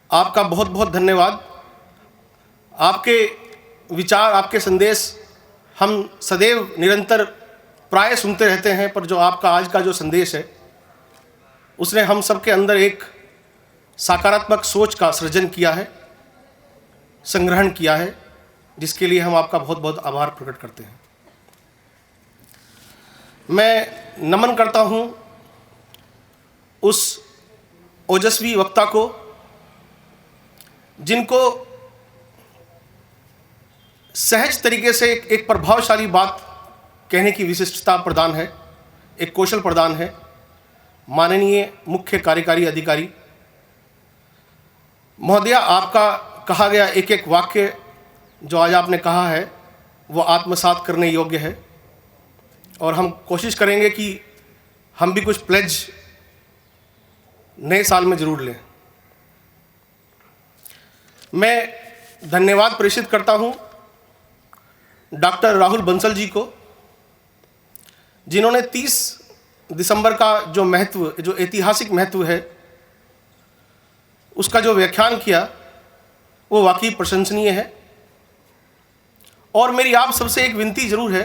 आपका बहुत बहुत धन्यवाद। आपके विचार, आपके संदेश हम सदैव निरंतर प्राय सुनते रहते हैं, पर जो आपका आज का जो संदेश है उसने हम सबके अंदर एक सकारात्मक सोच का सृजन किया है, संग्रहण किया है, जिसके लिए हम आपका बहुत बहुत आभार प्रकट करते हैं। मैं नमन करता हूं उस ओजस्वी वक्ता को जिनको सहज तरीके से एक प्रभावशाली बात कहने की विशिष्टता प्रदान है, एक कौशल प्रदान है। माननीय मुख्य कार्यकारी अधिकारी महोदया, आपका कहा गया एक एक वाक्य जो आज आपने कहा है वो आत्मसात करने योग्य है और हम कोशिश करेंगे कि हम भी कुछ प्लेज नए साल में जरूर लें। मैं धन्यवाद प्रेषित करता हूं डॉक्टर राहुल बंसल जी को, जिन्होंने 30 दिसंबर का जो महत्व, जो ऐतिहासिक महत्व है, उसका जो व्याख्यान किया वो वाकई प्रशंसनीय है। और मेरी आप सबसे एक विनती जरूर है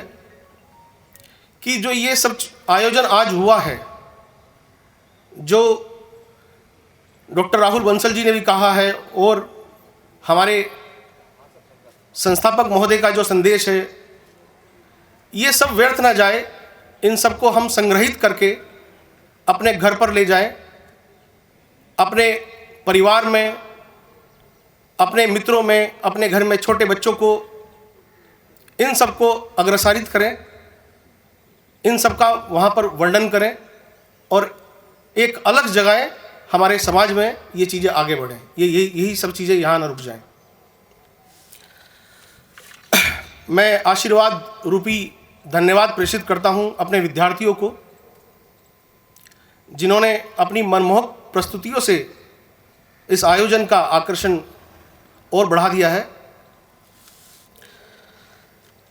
कि जो ये सब आयोजन आज हुआ है, जो डॉक्टर राहुल बंसल जी ने भी कहा है और हमारे संस्थापक महोदय का जो संदेश है, ये सब व्यर्थ ना जाए। इन सबको हम संग्रहित करके अपने घर पर ले जाएं, अपने परिवार में, अपने मित्रों में, अपने घर में छोटे बच्चों को इन सबको अग्रसारित करें, इन सबका वहाँ पर वर्णन करें और एक अलग जगह हमारे समाज में ये चीज़ें आगे बढ़ें। यही सब चीज़ें यहाँ न रुक जाएं। मैं आशीर्वाद रूपी धन्यवाद प्रेषित करता हूं अपने विद्यार्थियों को, जिन्होंने अपनी मनमोहक प्रस्तुतियों से इस आयोजन का आकर्षण और बढ़ा दिया है।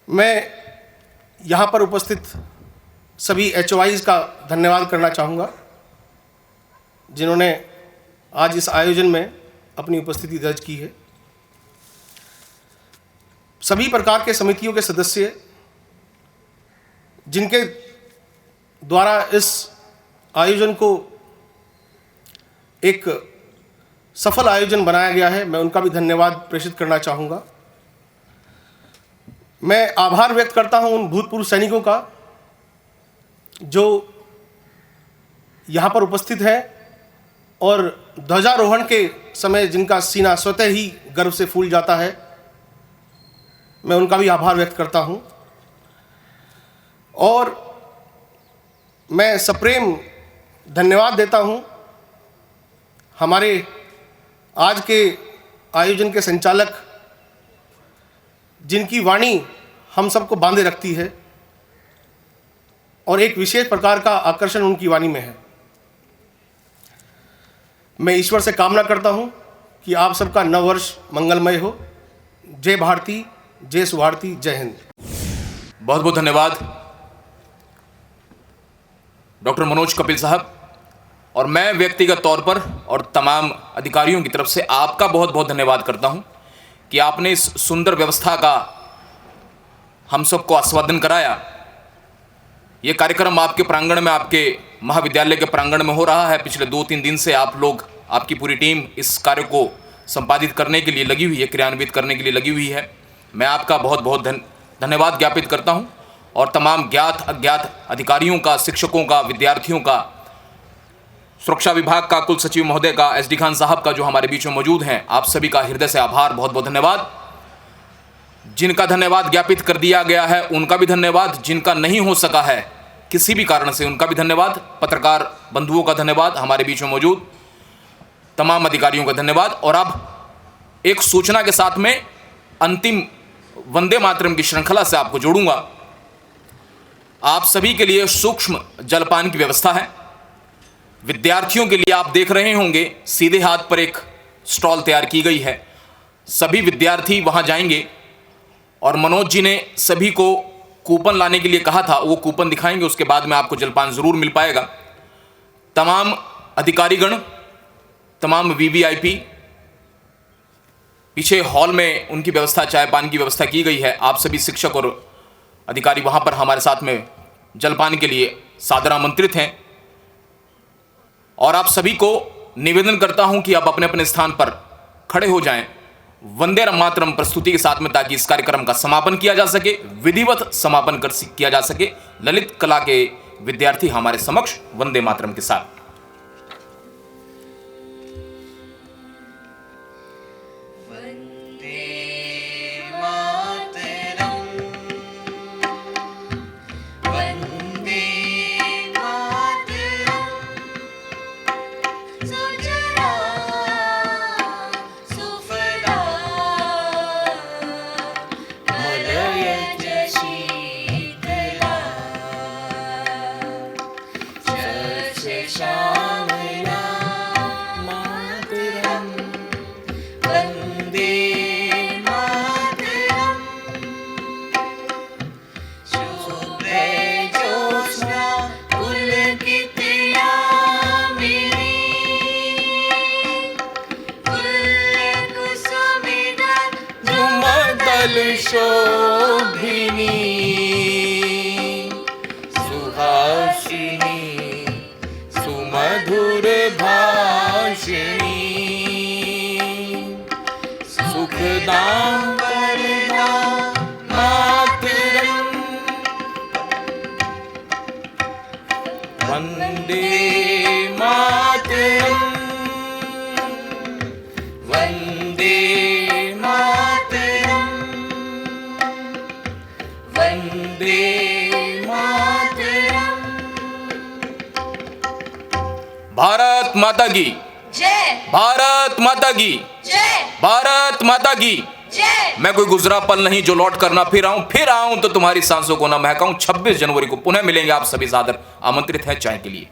मैं यहाँ पर उपस्थित सभी HOIs का धन्यवाद करना चाहूँगा, जिन्होंने आज इस आयोजन में अपनी उपस्थिति दर्ज की है। सभी प्रकार के समितियों के सदस्य, जिनके द्वारा इस आयोजन को एक सफल आयोजन बनाया गया है, मैं उनका भी धन्यवाद प्रेषित करना चाहूँगा। मैं आभार व्यक्त करता हूँ उन भूतपूर्व सैनिकों का जो यहाँ पर उपस्थित हैं और ध्वजारोहण के समय जिनका सीना स्वतः ही गर्व से फूल जाता है, मैं उनका भी आभार व्यक्त करता हूँ। और मैं सप्रेम धन्यवाद देता हूँ हमारे आज के आयोजन के संचालक, जिनकी वाणी हम सबको बांधे रखती है और एक विशेष प्रकार का आकर्षण उनकी वाणी में है। मैं ईश्वर से कामना करता हूँ कि आप सबका नव वर्ष मंगलमय हो। जय भारती, जय सुभारती, जय हिंद। बहुत बहुत धन्यवाद डॉक्टर मनोज कपिल साहब। और मैं व्यक्तिगत तौर पर और तमाम अधिकारियों की तरफ से आपका बहुत बहुत धन्यवाद करता हूं कि आपने इस सुंदर व्यवस्था का हम सबको आस्वादन कराया। ये कार्यक्रम आपके प्रांगण में, आपके महाविद्यालय के प्रांगण में हो रहा है। पिछले 2-3 दिन से आप लोग, आपकी पूरी टीम इस कार्य को संपादित करने के लिए लगी हुई है, क्रियान्वित करने के लिए लगी हुई है। मैं आपका बहुत बहुत धन्यवाद ज्ञापित करता हूं और तमाम ज्ञात अज्ञात अधिकारियों का, शिक्षकों का, विद्यार्थियों का, सुरक्षा विभाग का कुल सचिव महोदय का, SD खान साहब का जो हमारे बीच में मौजूद हैं, आप सभी का हृदय से आभार, बहुत बहुत धन्यवाद। जिनका धन्यवाद ज्ञापित कर दिया गया है उनका भी धन्यवाद, जिनका नहीं हो सका है किसी भी कारण से उनका भी धन्यवाद। पत्रकार बंधुओं का धन्यवाद, हमारे बीच में मौजूद तमाम अधिकारियों का धन्यवाद। और अब एक सूचना के साथ में अंतिम वंदे मातरम की श्रृंखला से आपको जोड़ूंगा। आप सभी के लिए सूक्ष्म जलपान की व्यवस्था है। विद्यार्थियों के लिए आप देख रहे होंगे सीधे हाथ पर एक स्टॉल तैयार की गई है। सभी विद्यार्थी वहां जाएंगे और मनोज जी ने सभी को कूपन लाने के लिए कहा था, वो कूपन दिखाएंगे, उसके बाद में आपको जलपान ज़रूर मिल पाएगा। तमाम अधिकारीगण, तमाम VVIP, पीछे हॉल में उनकी व्यवस्था, चाय पान की व्यवस्था की गई है। आप सभी शिक्षक और अधिकारी वहां पर हमारे साथ में जलपान के लिए सादर आमंत्रित हैं। और आप सभी को निवेदन करता हूं कि आप अपने अपने स्थान पर खड़े हो जाएं वंदे मातरम प्रस्तुति के साथ में, ताकि इस कार्यक्रम का समापन किया जा सके, विधिवत समापन किया जा सके। ललित कला के विद्यार्थी हमारे समक्ष वंदे मातरम के साथ। शोभिनी सुहासिनी सुमधुर भाषिणी सुखदां वरदां मातरम् वन्दे मातरम् वन्दे वन्दे मातरम्। भारत माता की जय। भारत माता की जय। भारत माता की जय। मैं कोई गुजरा पल नहीं जो लौट कर ना फिर आऊं तो तुम्हारी सांसों को ना महकाऊं। 26 जनवरी को पुनः मिलेंगे, आप सभी सादर आमंत्रित हैं चाय के लिए।